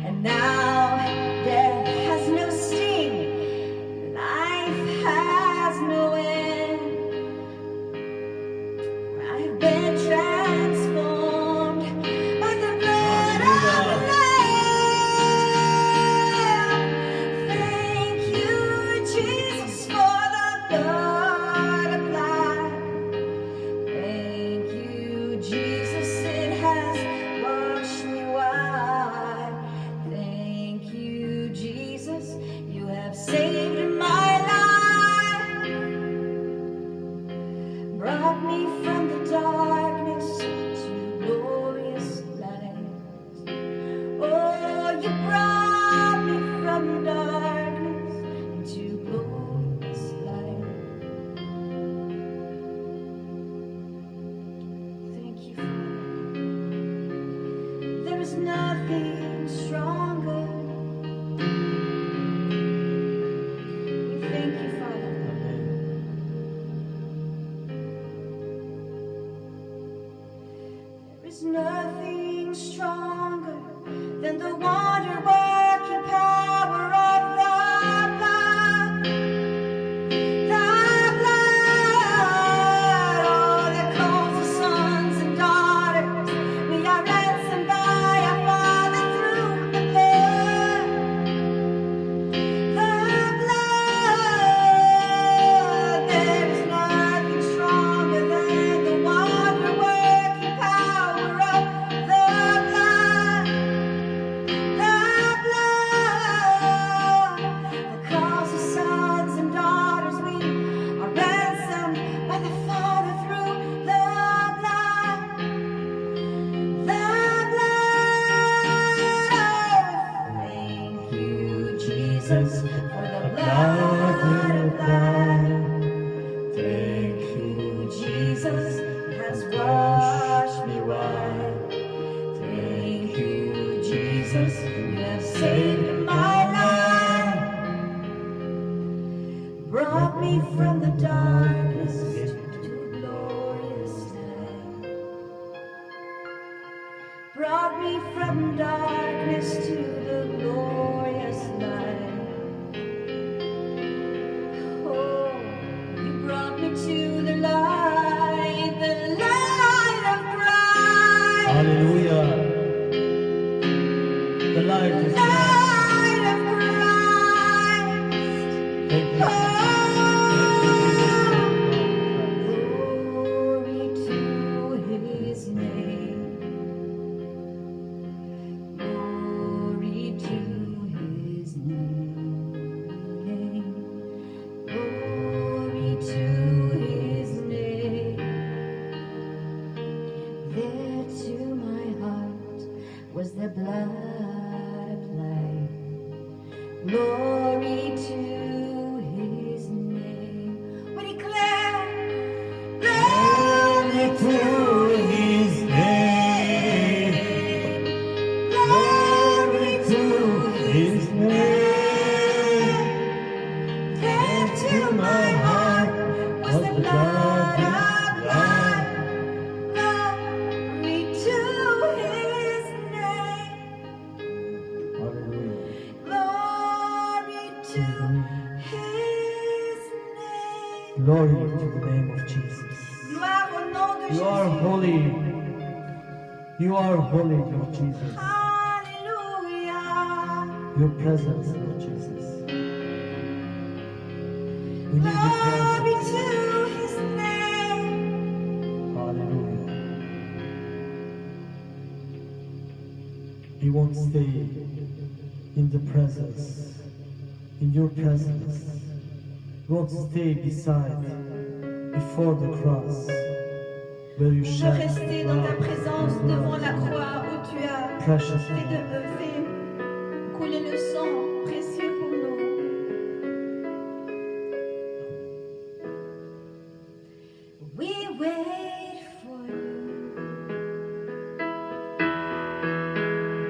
And now death has no sting, life has no end. I've been transformed by the blood of the Lamb. Thank you, Jesus, for the blood applied. Thank you, Jesus, it has washed me white. Thank you, Jesus, you have saved my life. Brought me from the darkness to glorious light. Oh, you brought me from darkness into glorious light. Thank you, Father. There is nothing stronger. We thank you, Father. There is nothing stronger than the wonder-working power of the blood. The blood, oh, that calls us sons and daughters. We are ransomed by our Father through the blood. The blood, brought me from the darkness to glorious light. Brought me from darkness to the glorious light. Oh, you brought me to the light of Christ. Hallelujah. The light is Christ. Light of Christ. Thank you. Glory to his name. Glory to his name. Glory to his name. There to my heart was the blood applied. Glory to his name. We declare, Glory to his name. Glory to his name. there to my heart was the blood applied. Glory to his name. Hallelujah. Glory to his name. Glory to the name of Jesus. Gloire au nom de You are Jésus. holy. You are holy, Lord Jesus. Hallelujah. Your presence, Lord Jesus. We need your Glory presence. to his name. Hallelujah. We won't stay in the presence, in your presence. We won't stay beside, before the cross, where you Je veux shed rester dans ta blood présence and devant la blood. croix où tu as Precious fait, fait couler le sang précieux pour nous. We wait for you.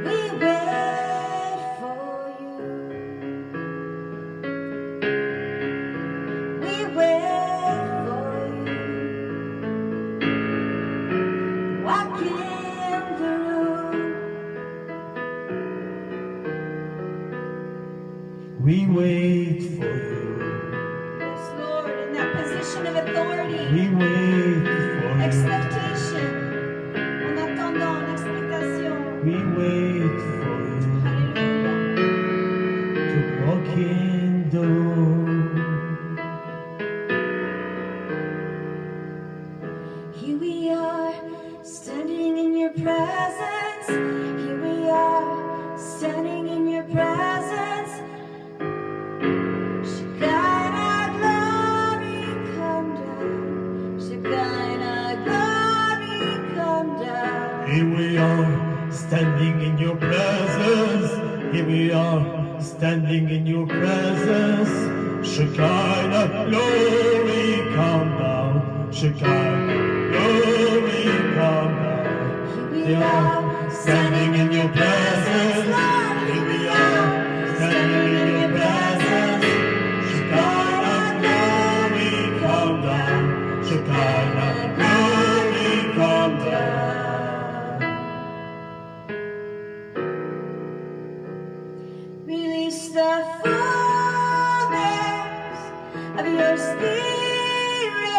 We wait for you. We wait for you. Walk in the room. We wait for you. Yes, Lord, in that position of authority, We wait for you. expectation, en attendant l'expectation. We wait for you Alléluia. to walk in the room. Here we are, standing in your presence. Here we are, standing in your presence. Shekinah glory, come down. Shekinah glory, come down. Here we are, standing in your presence. Here we are, standing in your presence. Shekinah glory, come down. Shekinah glory, come down. Here We we are are, standing in your presence. Here we are, standing in your presence. Shekinah glory, come down. Shekinah glory, come down. Release the fullness of your spirit.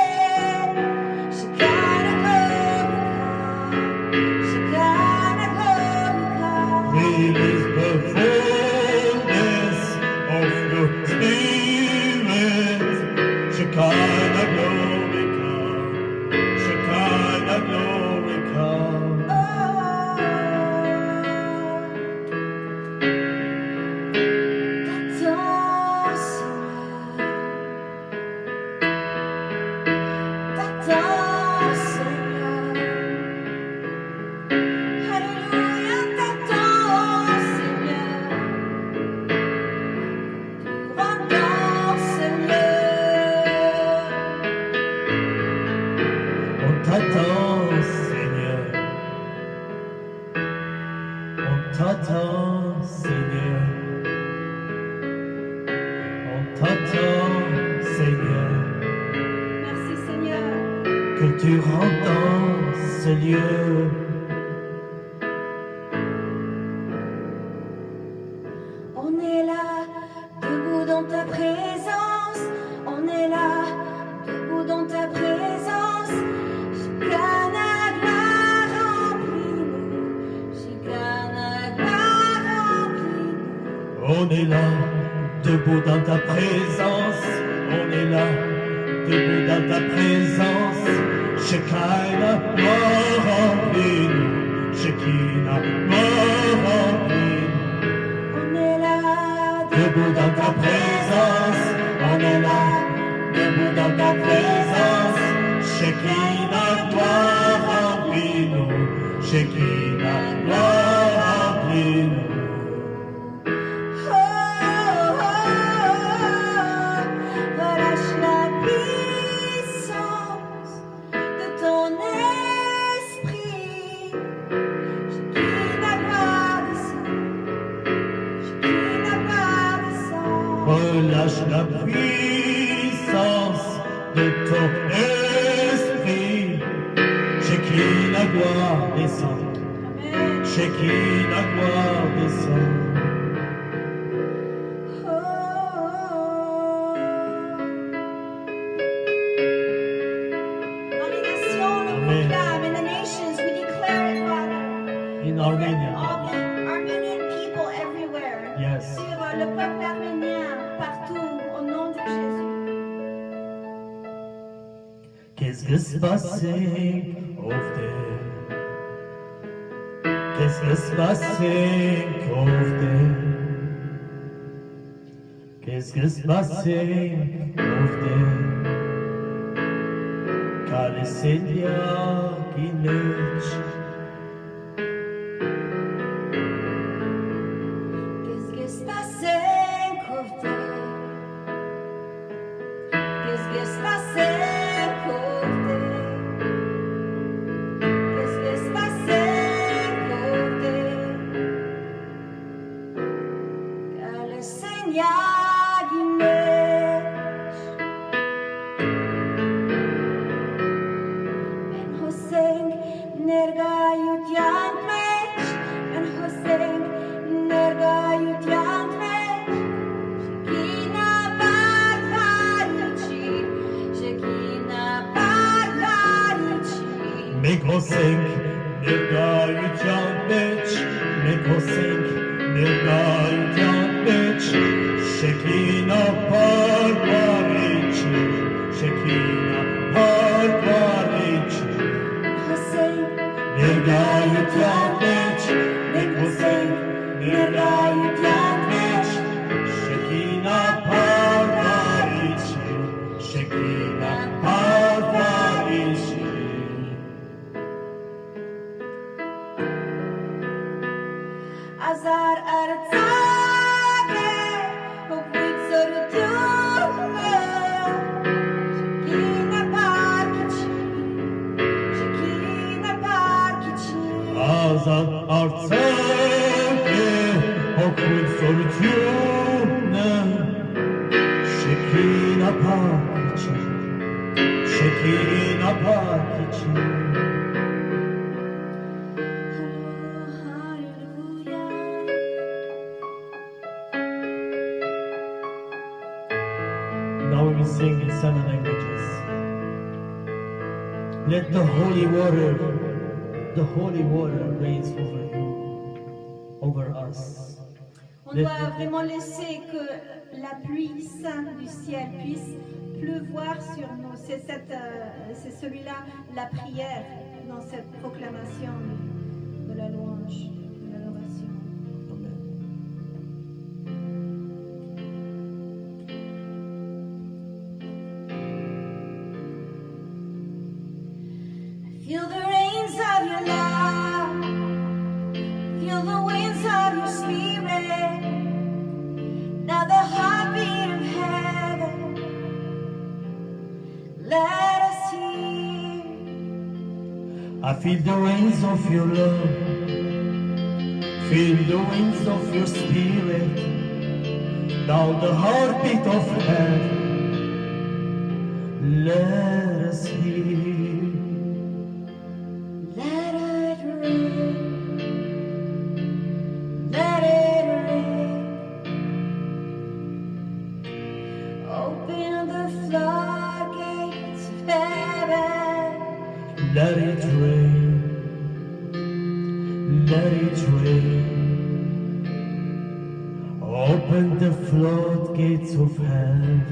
Shekinah glory come. Shekinah glory come. Release the fullness of your spirit. Shekinah glory come. Shekinah glory come. Oh, t'attends, Seigneur. T'attends, Seigneur. Alléluia, t'attends, Seigneur. Pour entendre, Seigneur. tu rentres dans ce lieu. On est là, debout dans ta présence. On est là, debout dans ta présence. Shekinah, gloire, remplis-nous. Shekinah, gloire, remplis-nous. On est là, debout dans ta présence. On est là, debout dans ta présence. Shekinah, gloire, remplis-nous. Shekinah, gloire, remplis-nous. On est là, Debout dans ta présence, on est là, debout dans ta présence. Shekinah, gloire, remplis-nous. Shekinah, gloire, remplis-nous. oh, oh, oh, relâche la puissance de ton esprit. Shekinah, gloire descend. Shekinah, gloire descend. Relâche la puissance de ton esprit. Shekinah, gloire, descend. Amen. Shekinah, gloire, descend. Dans les nations, on le Amen. proclame. In the nations, we declare it, Father. In Over Armenia. all the Armenian people everywhere. Yes. Sur le peuple arménien partout, au nom de Jésus. Qu'est-ce que se passait au there? Qu'est-ce que se passait au there? Qu'est-ce que se passait au there? Car le Seigneur qui me Qu'est-ce que se passait, Côté? Qu'est-ce que se passait, Côté? Qu'est-ce que se passait, Côté? Car le Seigneur guimèche. Ben Hossein nergayut yantmech. Ben Hossein nergayut yantmech. Shekinah parvarichi. Shekinah parvarichi. Mekosenk, Nergayutyan Bech, Mekosenk, Nergayutyan Bech, Shekinah Parvarichi, Shekinah Parvarichi, Hossein Nergayutyan Bech, Mekosenk, Nergayutyan Bech, Shekinah Parvarichi, Shekinah Parvarichi. Azar artsake hokvit sorutume. Shekinah parkichi. Shekinah parkichi. Azad artsake, okul sortune, Shekinah pakichi, Shekinah pakichi. Oh, hallelujah. Now we will sing in 7 languages. Let the holy water rains over you, over us. On doit vraiment laisser que la pluie sainte du ciel puisse pleuvoir sur nous. C'est celui-là, la prière dans cette proclamation de la louange, de l'adoration. Amen. Feel the rains of your love. Feel the winds of your spirit. Now the heartbeat of heaven. Let us hear. I feel the winds of your love, feel the winds of your spirit, now the heartbeat of heaven, let us hear. floodgates of heaven. Let it rain, let it rain. Open the floodgates of heaven.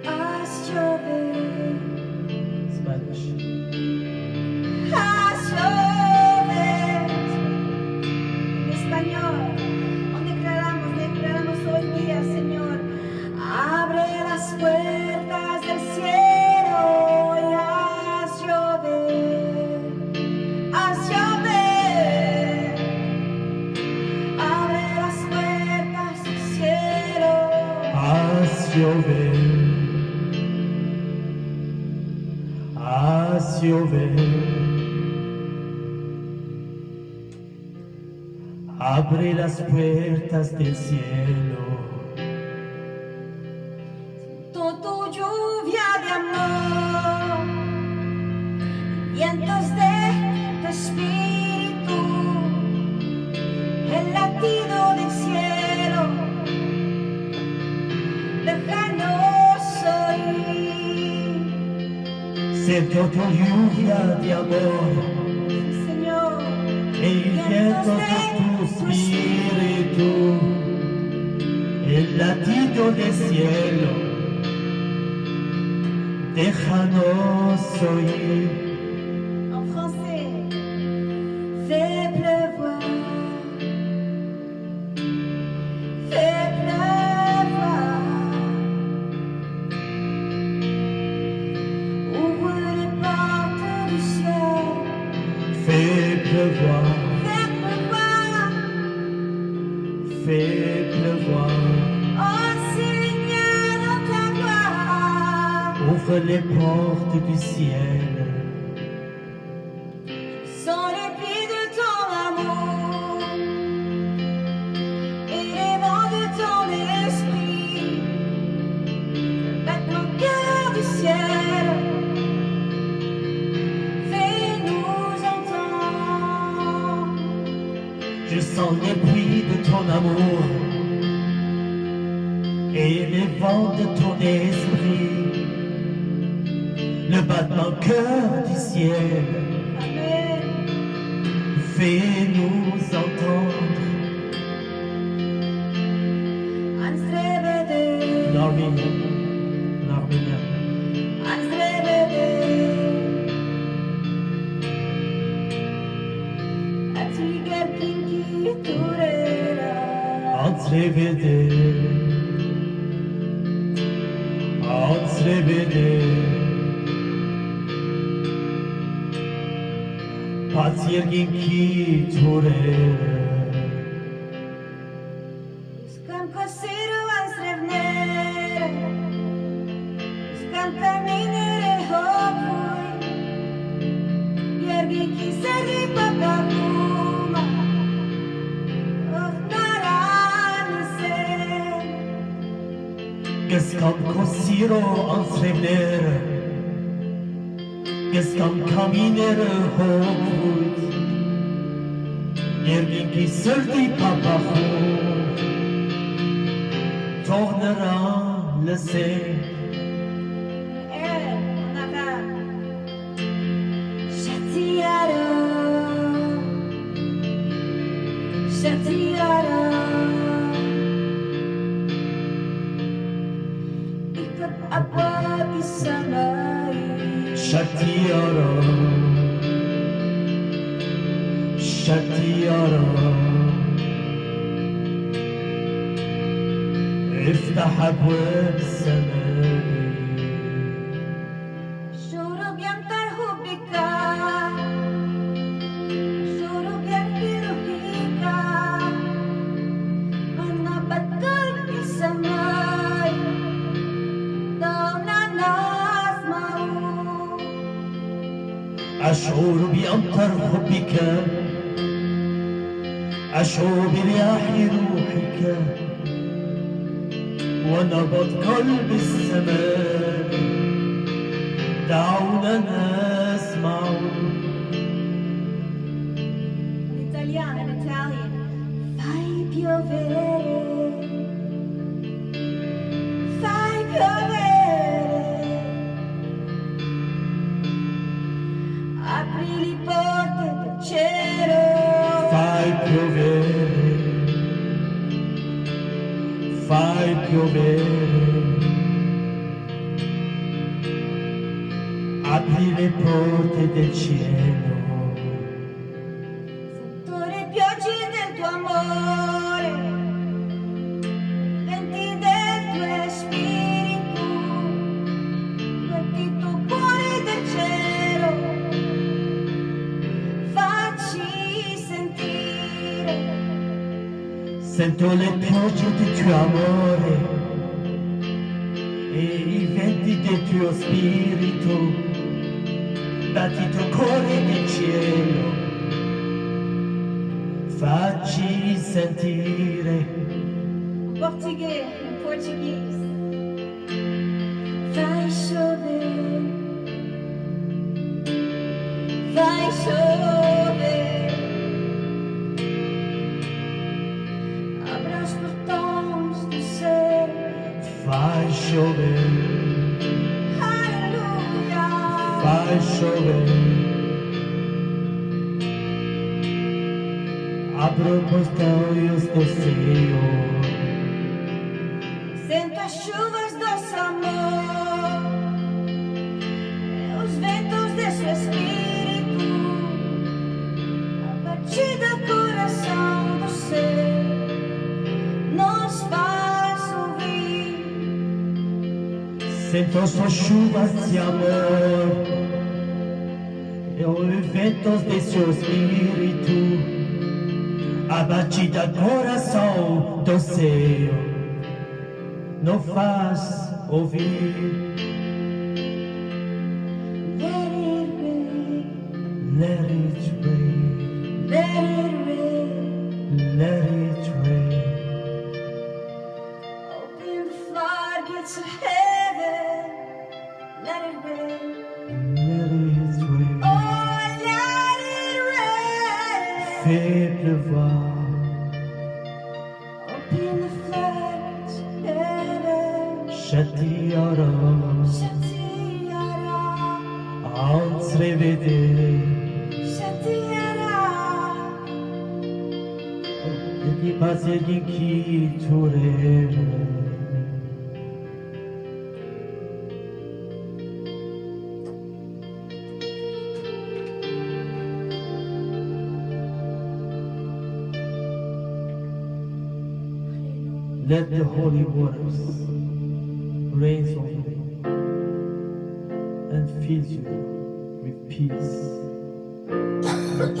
Haz llover, Spanish. haz llover. En español, declaramos hoy día, Señor, abre las puertas del cielo y haz llover, haz llover. Abre las puertas del cielo. Haz llover, haz llover. Abre las puertas del cielo. Tu lluvia de amor, vientos de tu espíritu, el latido del cielo, déjanos oír, Siento tu lluvia de amor, Señor, el viento de tu espíritu, el latido del cielo. Déjanos oír. en français, fais pleuvoir, fais pleuvoir, ouvre les portes du ciel, Fais pleuvoir, fais pleuvoir, fais pleuvoir. oh Seigneur, dans ta gloire. Ouvre les portes du ciel. Sans les plis de ton amour et les vents de ton esprit, battent mon cœur du ciel, fais-nous entendre. Je sens les pluies de ton amour et les vents de ton esprit. Le battement cœur du ciel. Amen. Fais-nous entendre. Ansrebede, L'arménien. L'arménien. ansrebede, atiger kinki turera. Antrevede. Antrevede. Patirgin ki turere. Skam kosiru ansrevnere, skam kaminere hopuj, jergi ki sergi papaguma, ofnarani se. Geskam kosiro ansrevnere. Geskam kaminere hoput. Yergin ki sırtı papahu. Tohnera lese. En arabe. Shatiara, shatiara. Ikut abwab السماء. Shatiyara. Shatiyara. افتح ابواب السماء. شروق يمطر حبك، شروق يحكي روحك، من نبت قلب السماء، دعونا نسمع. أشعر بأمطر حبك، أشعر برياح روحك، ونبض قلب السماء. دعونا نسمع. In Italian. Fai piovere, piovere, apri le porte del cielo. Sento le piogge del tuo amore, venti del tuo spirito, metti il tuo cuore del cielo, facci sentire. Sento le piogge del tuo amore e i venti del tuo spirito, batti il tuo cuore del cielo, facci sentire. Portugais, português. Vai chover, vai chover. Abra os portões do céu. Fai chover, Aleluia. fai chover. Abro portões do céu. Sento as chuvas do seu amor, os ventos de seu espírito, a batida do coração do céu nos faz ouvir. Sento suas chuvas de amor e os ventos de seu espírito, a batida coração do céu não faz ouvir. Let it rain, Let it rain, let it rain. let it rain. Open the floodgates of heaven, let it rain. Let it rain. Oh, let it rain. Fais pleuvoir. Open the floodgates of heaven, Châtiara, Shatiara, entrevedere. Shatiara. Di paseggi chi tu Let the holy waters rain over you and fill you with peace,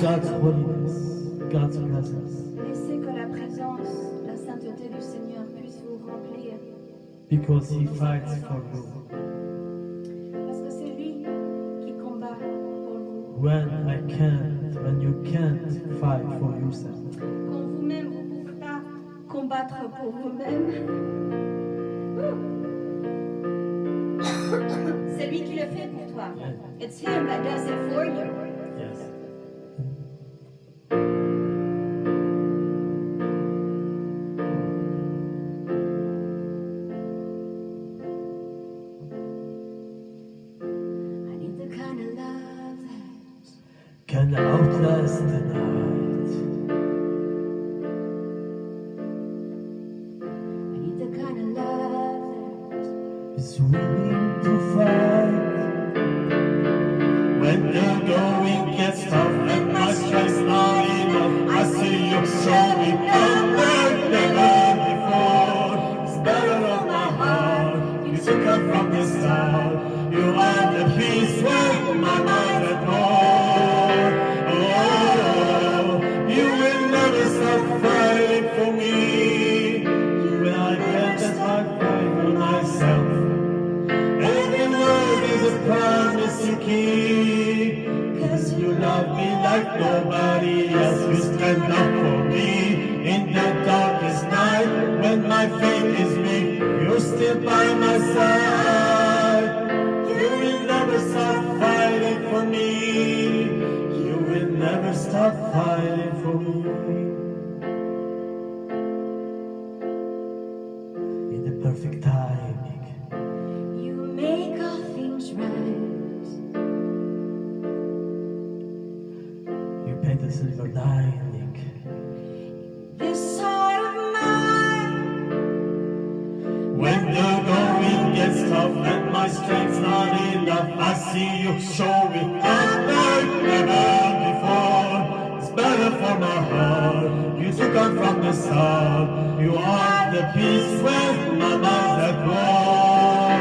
God's holiness, God's presence, Laissez que la présence, la sainteté du Seigneur puisse vous remplir, because He fights for you. parce que c'est lui qui combat pour vous. When you can't fight for yourself. Quand vous-même vous ne pouvez pas combattre pour vous-même, c'est lui qui le fait pour toi. It's him that does it for you. Yes. I need the kind of love that Can outlast the night. I need the kind of love that Is willing to fight when the going gets tough and my strength's not enough. I see you showing up like never before. It's better on my heart. You took up from the start. You are the peace when my mind's at war. Oh, you will never stop fighting for me. When I get that hard fight for myself. Every word is a promise you keep. Cause you love me like nobody else. You stand up for me in the darkest night. When my faith is weak, you're still by my side. You will never stop fighting for me. You will never stop fighting for me. In the perfect timing. you make all things right. You paint a silver lining. This heart of mine, When the going gets tough and my strength's not enough, I see you show me up like never before. It's better for my heart. You took on from the start. You are the peace when my mind's at war.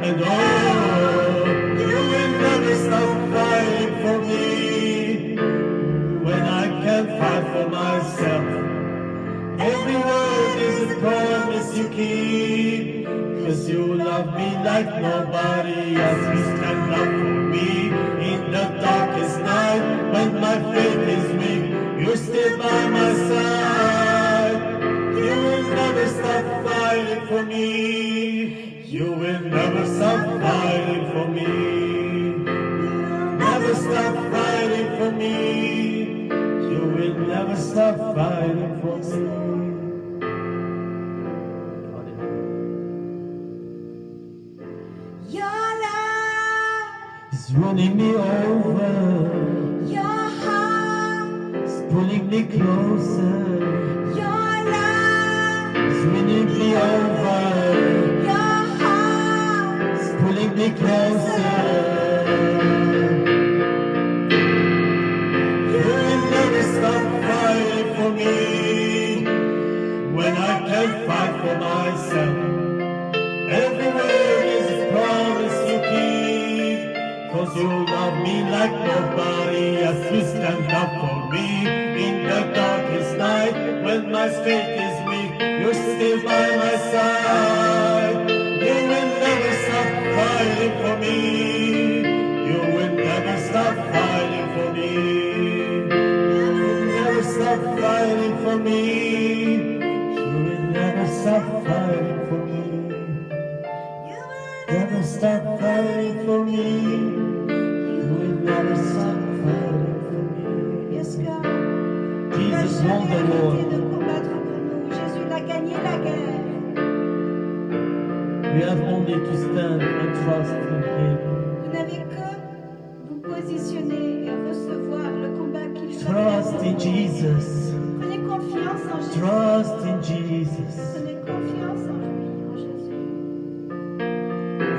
And oh, you will never stop fighting for me when I can't fight for myself. Every word is a promise you keep, 'cause you love me like nobody else. You stand up for me in the darkest night when my faith is weak. You're still by my side. You will never stop fighting for me. You will never stop fighting for me. Never stop fighting for me. You will never stop fighting for me. Your love, It's running me over, your heart, it's pulling me closer, your love, it's winning me over, your heart. it's pulling me closer. You will never stop fighting for me when I can't fight for myself. Every word is a promise you keep, 'cause you love me like nobody else. You stand up for me in the darkest night when my strength is weak. You're still by my side. You will never stop fighting for me. You will never stop fighting for me. You will never stop fighting for me. You will never stop fighting for me. Never stop fighting for me. You will never stop fighting for me. Yes, God. Jesus Il n'a won the jamais war. arrêté de combattre pour nous. Jésus a gagné la guerre. We have only to stand and trust in Him. Vous n'avez que vous positionner et recevoir le combat qu'il a Trust fait. in Jesus. Prenez confiance en Jésus. Trust in Jesus. Prenez confiance en lui, en Jésus.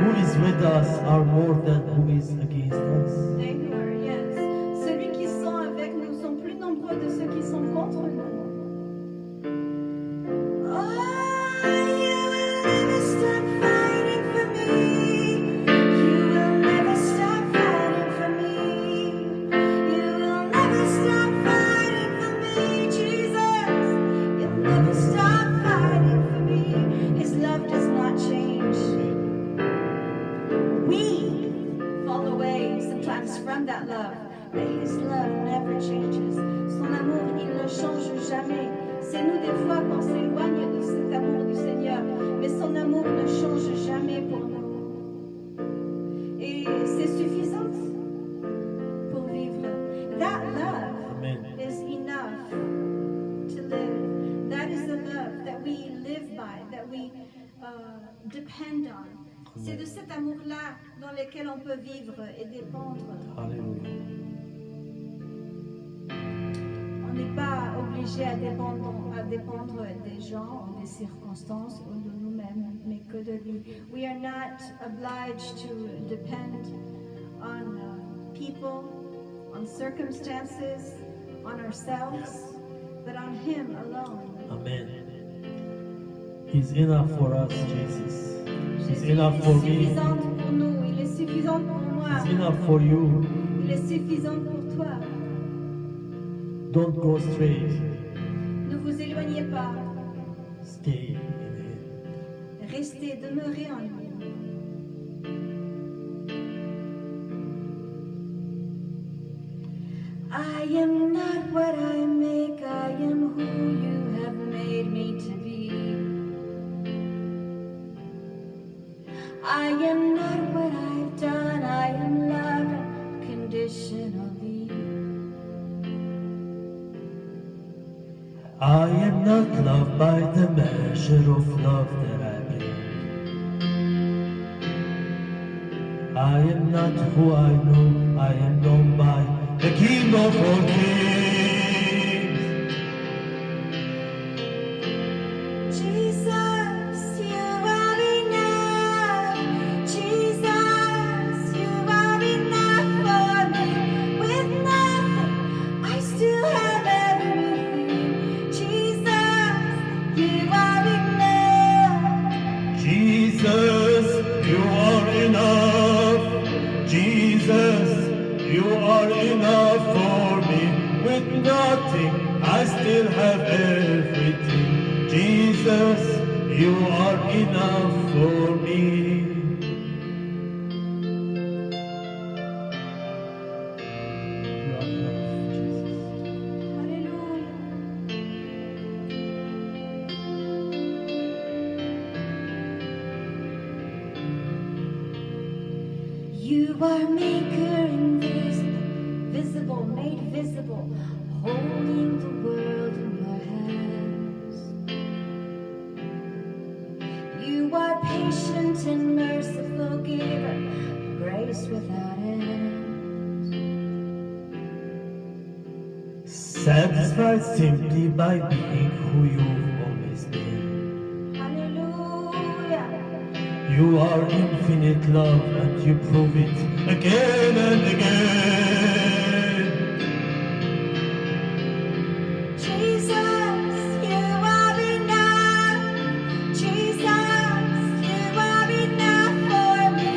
Who is with us are more than who is against us. They who are, yes. Celui qui sont avec nous sont plus nombreux de ceux qui sont contre nous. Oh, you will never stop fighting for me. You will never stop fighting for me. You will never stop fighting for me, Jesus. You'll never stop fighting for me. His love does not change. We fall away sometimes from that love, but His love never changes. Son amour, il ne change jamais. C'est nous des fois qu'on s'éloigne de cet amour du Seigneur, mais son amour ne change jamais pour nous. Et c'est suffisant pour vivre. That love Amen. is enough to live. That is the love that we live by, that we depend on. C'est de cet amour-là dans lequel on peut vivre et dépendre. Hallelujah. On n'est pas obligé à dépendre des gens ou des circonstances ou de nous-mêmes, mais que de lui. We are not obliged to depend on people, on circumstances, on ourselves, but on Him alone. Amen. He's enough for us, Jesus. He's Jésus, enough il for est me. suffisant pour nous, il est suffisant pour moi, He's enough for you. il est suffisant pour toi. Don't go straight. Ne vous éloignez pas, Stay in Him. restez, demeurez en lui. I am not what I make, I am who you have made me to be. I am not what I've done, I am loved unconditionally. I am not loved by the measure of love that I bring. I am not who I know, I am known by the King of all kings. Jesus, you are Jesus, you are enough. Jesus, you are enough for me. With nothing, I still have everything. Jesus, you are enough for me. You are enough, Jesus. Hallelujah. You are maker invisible, visible, made visible, holding the world in your hands. You are patient and merciful giver, grace without end. Satisfied simply by being who you've always been. Hallelujah. You are infinite love and you prove it again and again. Jesus, you are enough. Jesus, you are enough for me.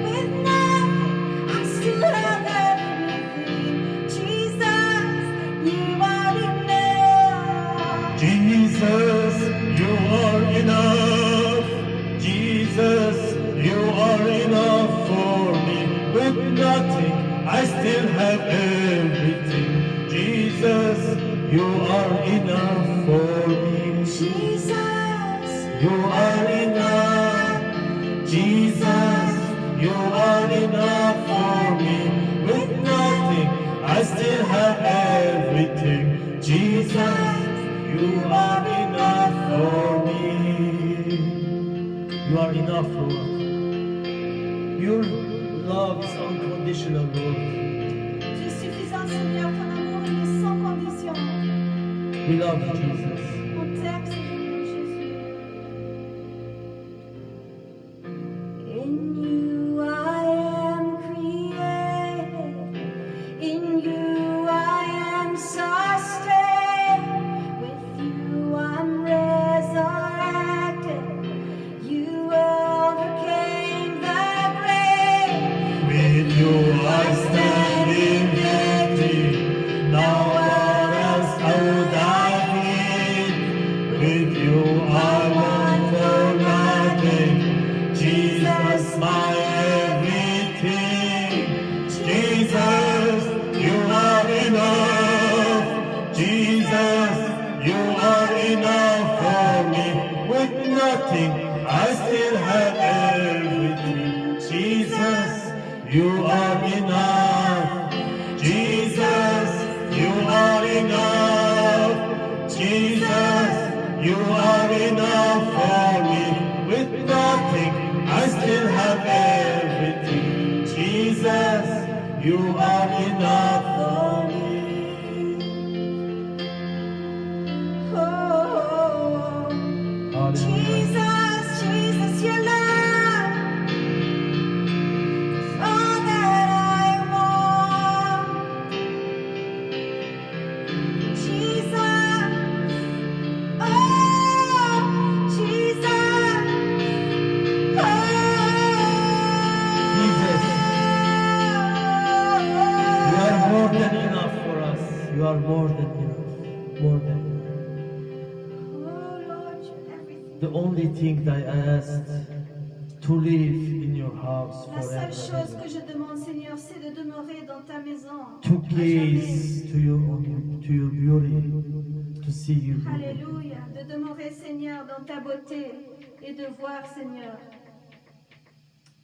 With nothing, I still have everything. Jesus, you are enough. Jesus, you are enough. Jesus, you are enough for me. With nothing, I still have everything. Jesus, you are enough for me. Jesus, You are enough. Jesus, you are enough for me. With nothing, I still have everything. Jesus, you are enough for me. You are enough, Lord. Your love is unconditional, Lord. tu es suffisant, Seigneur. Ton amour, il est sans condition. We love you, Jesus. On t'aime, Seigneur Jésus. In you I am created. In you I am sustained. With you I'm resurrected. You overcame the grave. With you I stand in victory. Now what else would I need? With you I want for nothing. Jesus, my everything. Jesus, you are enough. Jesus, you are enough for me. With nothing, I still have everything. Jesus, you are enough. Jesus, you are enough. Jesus, you are enough for me. With nothing, I still have everything. Jesus, you are enough for me. Oh, Hallelujah. Jesus, Jesus, your love is all that I want. Jesus, oh, Jesus, You are more than enough for us. You are more than enough. More than enough. oh Lord, you're everything. The only thing that I asked to live in your house La seule chose forever. que je demande, Seigneur, c'est de demeurer dans ta maison. To à gaze to your beauty, to see you. jamais. Alléluia. De demeurer, Seigneur, dans ta beauté et de voir, Seigneur,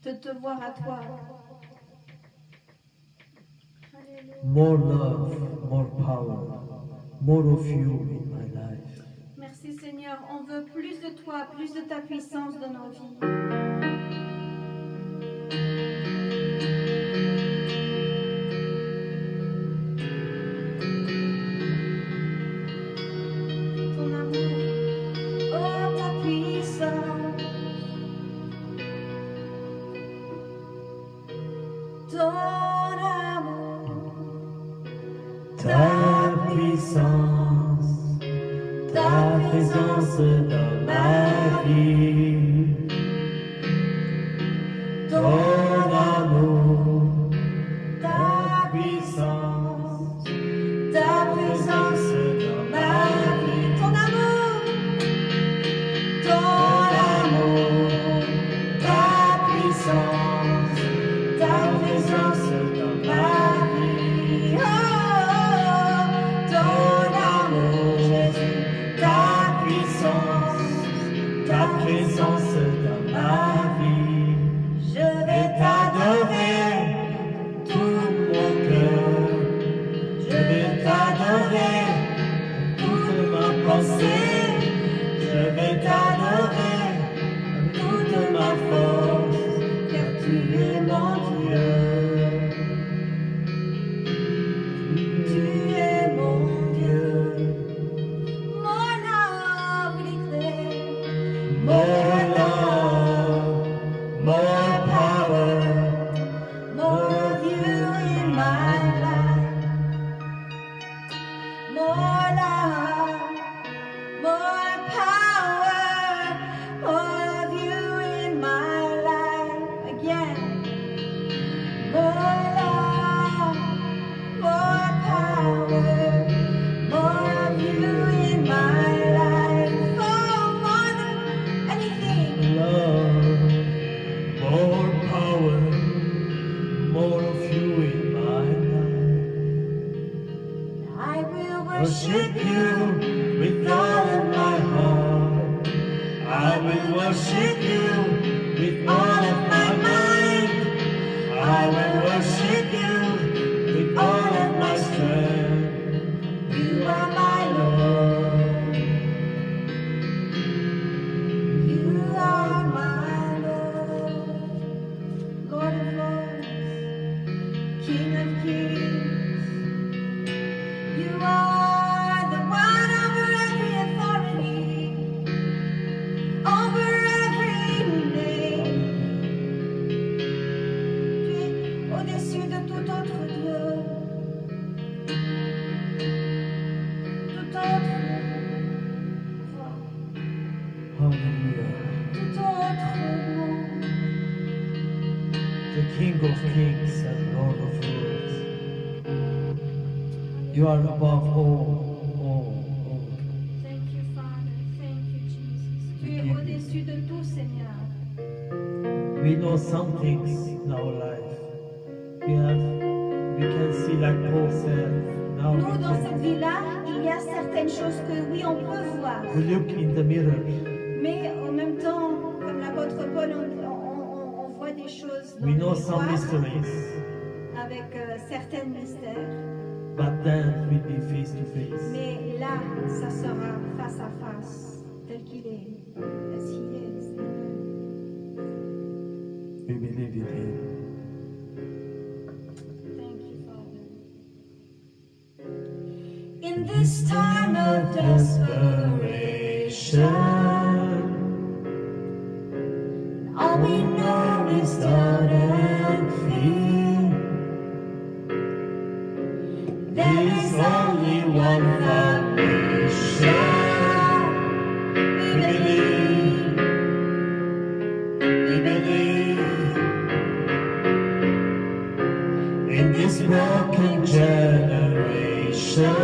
de te voir à toi. Alléluia. More love, more power, more of you in my life. Merci, Seigneur. On veut plus de toi, plus de ta puissance dans nos vies. Ton amour, oh ta puissance, ton amour, Ta puissance, ta présence dans ma vie. King of kings and Lord of lords. You are above all. Thank you, Father. Thank you, Jesus. Tu es au-dessus de tout, Seigneur. We know some things in our life. We can see, like Paul said, now Nous, dans cette vie-là, il y a certaines choses que oui, on peut voir. we look in the mirror. Mais en même temps, comme l'apôtre Paul, on voit des choses dans We le know some miroir mysteries, avec certains mystères. but then we'll be face to face. Mais là, ça sera face à face, tel qu'il est. As he is. We believe in Him. Thank you, Father. In this time of desperation, all we know is doubt and fear. There is only one foundation. We believe in this broken generation.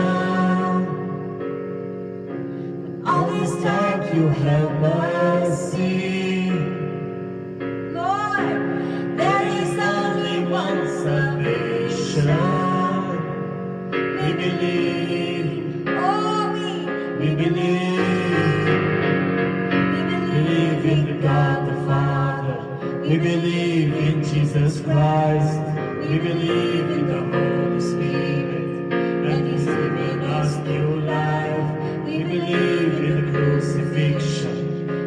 All this time you help us see. Lord, there is only one salvation. We believe, oh we believe in God the Father. We believe in Jesus Christ. We believe in the Holy Spirit, and He's given us new life. We believe in the crucifixion.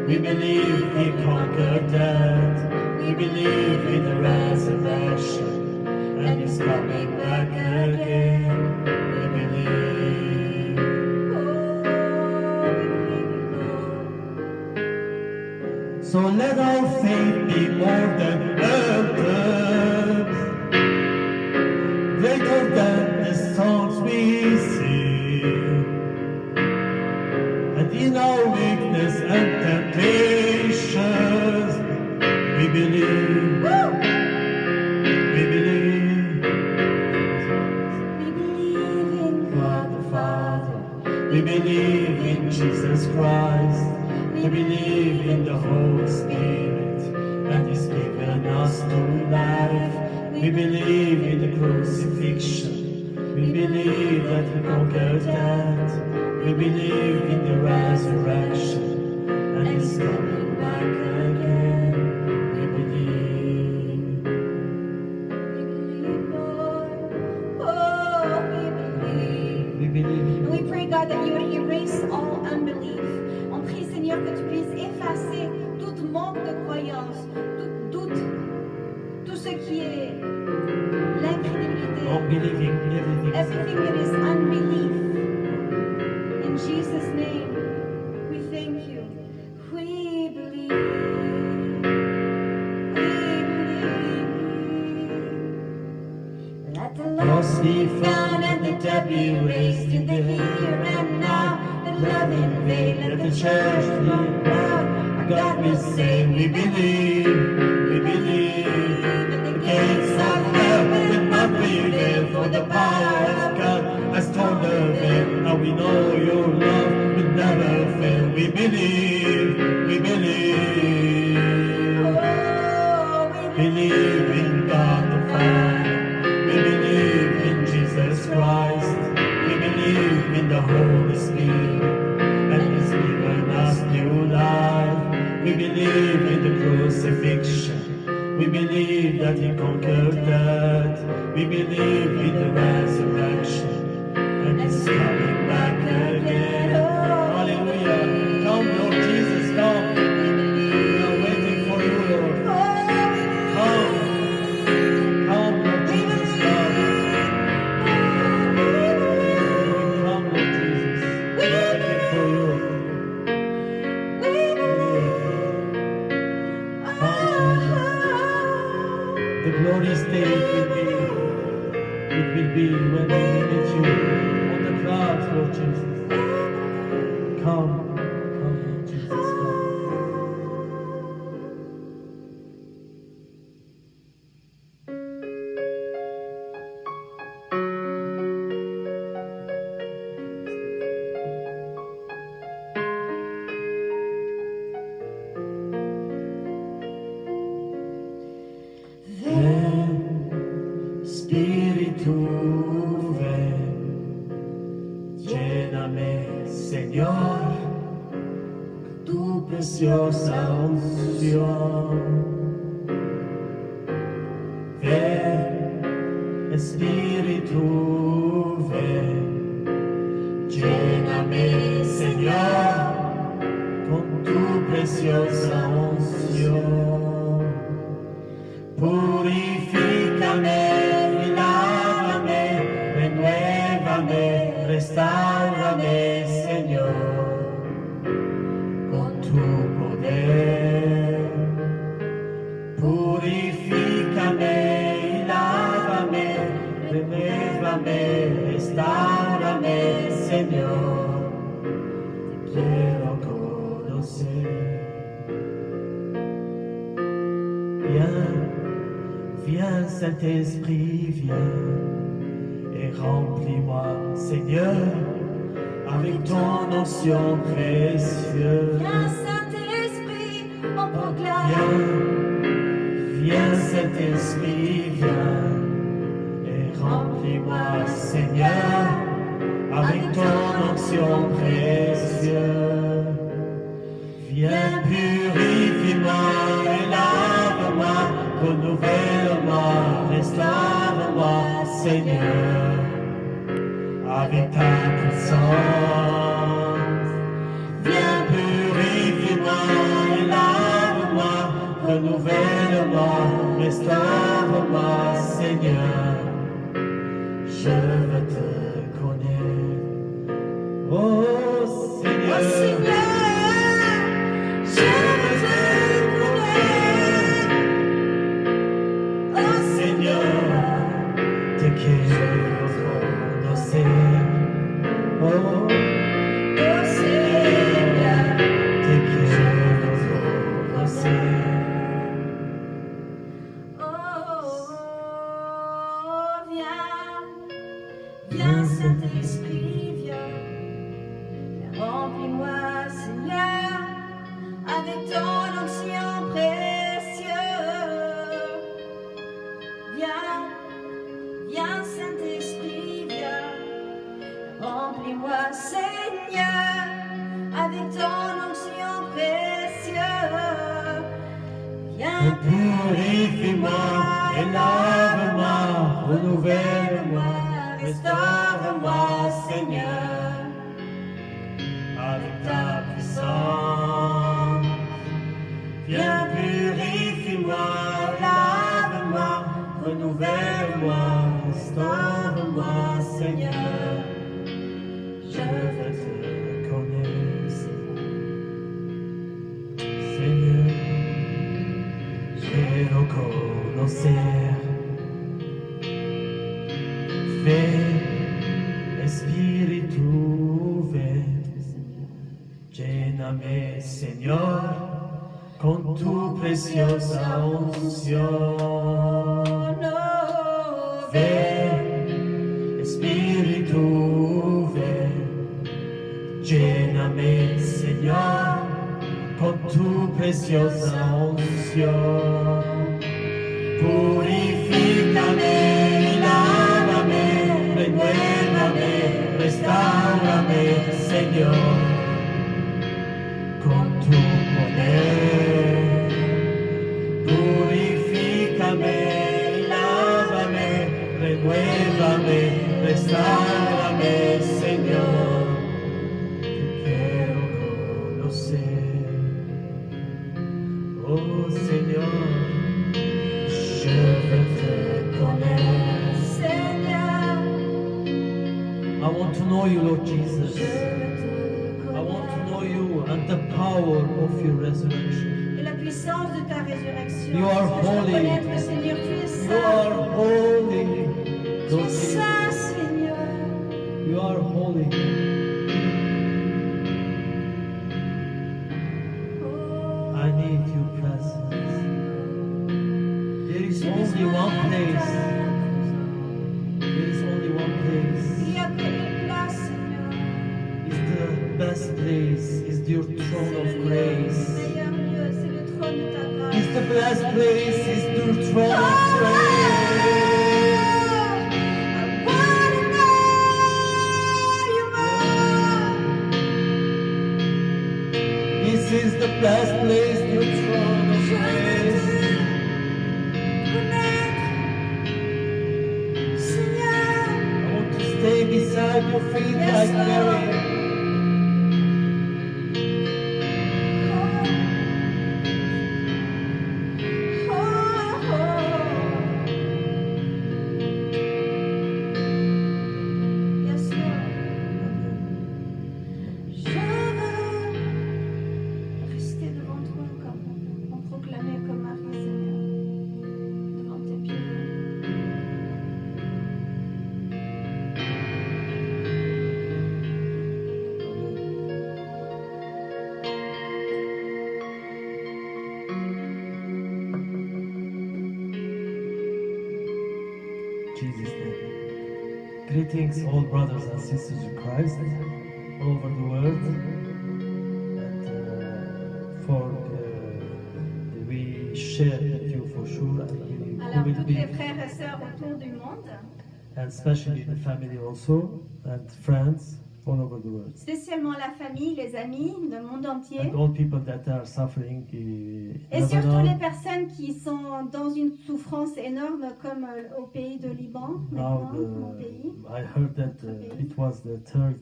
We believe He conquered death. We believe in the resurrection, and He's coming back again. We believe. Oh, we believe, Lord. So let our faith be more than earth, greater than the songs we sing, and in our weakness and temptations, we believe. We believe. We believe in God the Father. We believe in Jesus Christ. We believe in the Holy Spirit, and He's given us new life. We believe in the crucifixion. We believe that He conquered death. We believe in the resurrection, and He's coming back again. We believe. We believe, Lord. Oh, we believe. We believe in And we you. pray, God, that you would erase all unbelief. On prie, Seigneur, que tu puisses effacer tout manque de croyance, tout doute, tout ce qui est l'incrédulité, Unbelieving everything. everything that is unbelief. In Jesus' name, we thank you. We believe. We believe. Let the lost be found and the dead be raised in the here and now. The love invade, let the church run loud. Our God will save, we believe. We believe. And the gates of hell will not prevail, for the power of God Has torn the veil, and we know your love will never fail. We believe, we believe. Oh, Believe in God the Father. We believe in Jesus Christ. We believe in the Holy Spirit, and He's given us new life. We believe in the crucifixion. We believe that He conquered death. We believe in the resurrection, and He's coming back again. Hallelujah. Come, Lord Jesus, come. We are waiting for you, Lord. Come. Come, Lord Jesus, come. Come, Lord Jesus. We are waiting for you. The glorious day it will be when we meet you on the clouds, Lord Jesus. Come, Lord Jesus, come. Espíritu, ven, lléname, Señor, tu preciosa unción. Ven, Espíritu, ven, lléname, Señor, con tu preciosa unción. Purifícame y lávame, renuévame, restáurame, Señor, con tu poder. Purifícame y lávame, renuévame, restáurame, Señor, te quiero conocer. Viens, Saint-Esprit, viens et remplis-moi, Seigneur, avec ton onction précieuse. Viens, Saint-Esprit, on proclame. Viens, Saint-Esprit, viens et remplis-moi, Seigneur, avec ton onction précieuse. Viens, purifie-moi et lave-moi, renouvelle-moi, restaure-moi, Seigneur, avec ta puissance. Viens, purifie-moi et lave-moi, renouvelle-moi, restaure-moi, Seigneur, je veux te connaître. Oh Seigneur, Oh Seigneur, je veux te connaître. Oh Seigneur, te quiero conocer. Oh Seigneur, te quiero conocer. viens, Saint-Esprit, viens. Remplis-moi, Seigneur, avec ton onction précieux. Viens, Saint-Esprit, viens. Remplis-moi, Seigneur, avec ton onction précieux. Viens, Purifie-moi et lave-moi, renouvelle-moi, restaure-moi, Seigneur, avec ta puissance. Viens, purifie-moi, lave-moi, renouvelle-moi, restaure-moi, Seigneur, je veux te connaître, Seigneur, quiero conocer. Ven, Espíritu, ven, lléname, Señor, con tu preciosa unción. Ven, Espíritu, ven, lléname, Señor, con tu preciosa unción. Purifícame y lávame, renuévame, restáurame, Señor, con tu poder. Purifícame y lávame, renuévame, restáurame, Señor, te quiero conocer. Oh Señor, je veux te connaître. Seigneur, I want to know you, Lord Jesus. je veux te I want to know connaître. you and the power of your resurrection. Et la puissance de ta résurrection. You are Je veux holy. connaître, Seigneur, tu es You saint. are holy, Tu Lord es Jesus. saint, Seigneur. You are holy. Oh, I need your presence. There is only one place. There is only one place. Il y a qu'une place, Seigneur. It's the best place. It's your throne of Le grace. meilleur lieu, c'est le trône de ta grâce. It's the best place. It's your throne of I grace. blessed place, your throne of grace. Seigneur, I want to stay beside your feet Yes, like Lord. Mary. Yes, Lord. Je veux rester devant toi comme on proclamait comme Marie, Seigneur, devant tes pieds. Jesus' name. Greetings, all brothers and sisters in Christ, all over the world. And we share with you for sure. And Alors, we will tous be, les frères et sœurs autour du monde, and especially the family also, and friends all over the world. spécialement la famille, les amis, le monde entier, And all people that are suffering in et surtout les Lebanon, personnes qui sont dans une souffrance énorme, comme au pays de Liban, now maintenant, mon pays. I heard that it was the third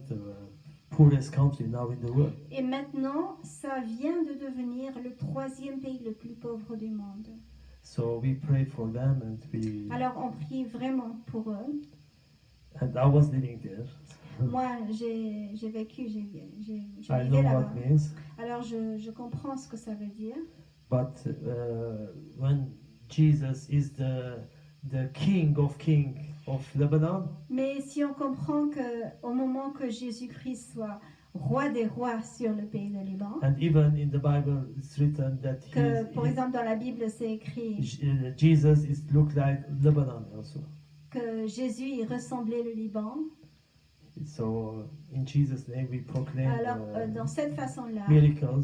poorest country now in the world. Et maintenant, ça vient de devenir le troisième pays le plus pauvre du monde. So we pray for them, and we. Alors, on prie vraiment pour eux. And I was living there. Moi, j'ai vécu, je I vivais know là-bas. what means. Alors, je comprends ce que ça veut dire. But when Jesus is the King of Lebanon, Mais si on comprend que au moment que Jésus-Christ soit roi des rois sur le pays de Liban, and even in the Bible it's written that que par exemple dans la Bible c'est écrit Jesus is look like Lebanon also. que Jésus il ressemblait le Liban. So in Jesus' name we proclaim Alors dans cette façon-là, miracles,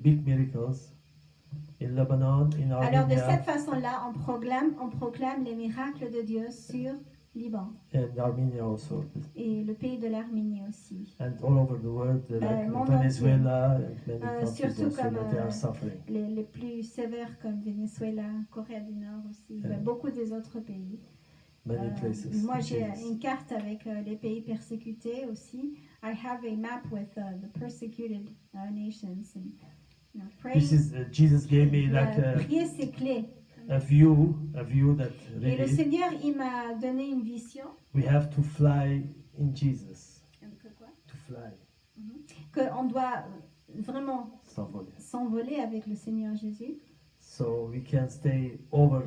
big miracles in Lebanon, in alors de cette Armenia, façon-là, on proclame les miracles de Dieu sur Liban and Armenia also, et le pays de l'Arménie aussi. and all over the world, like monde Venezuela and many countries surtout also comme that they are suffering. les plus sévères comme Venezuela, Corée du Nord aussi, Yeah. beaucoup des autres pays. Many places. Moi, j'ai Jesus. une carte avec les pays persécutés aussi. I have a map with the persecuted nations. And, pray, This is Jesus gave me like prier, c'est clé. a view that Et le really Seigneur, il m'a donné une vision we have to fly in Jesus, to fly, qu'on doit vraiment s'envoler. s'envoler avec le Seigneur Jésus So we can stay over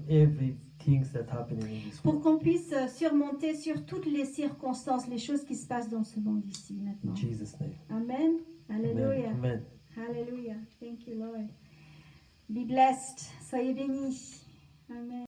everything that happening in this pour world. qu'on puisse surmonter sur toutes les circonstances, les choses qui se passent dans ce monde ici In maintenant. Jesus' name. Amen. Amen. Alléluia. Amen. Hallelujah. Thank you, Lord. Be blessed. Soyez bénis. Amen.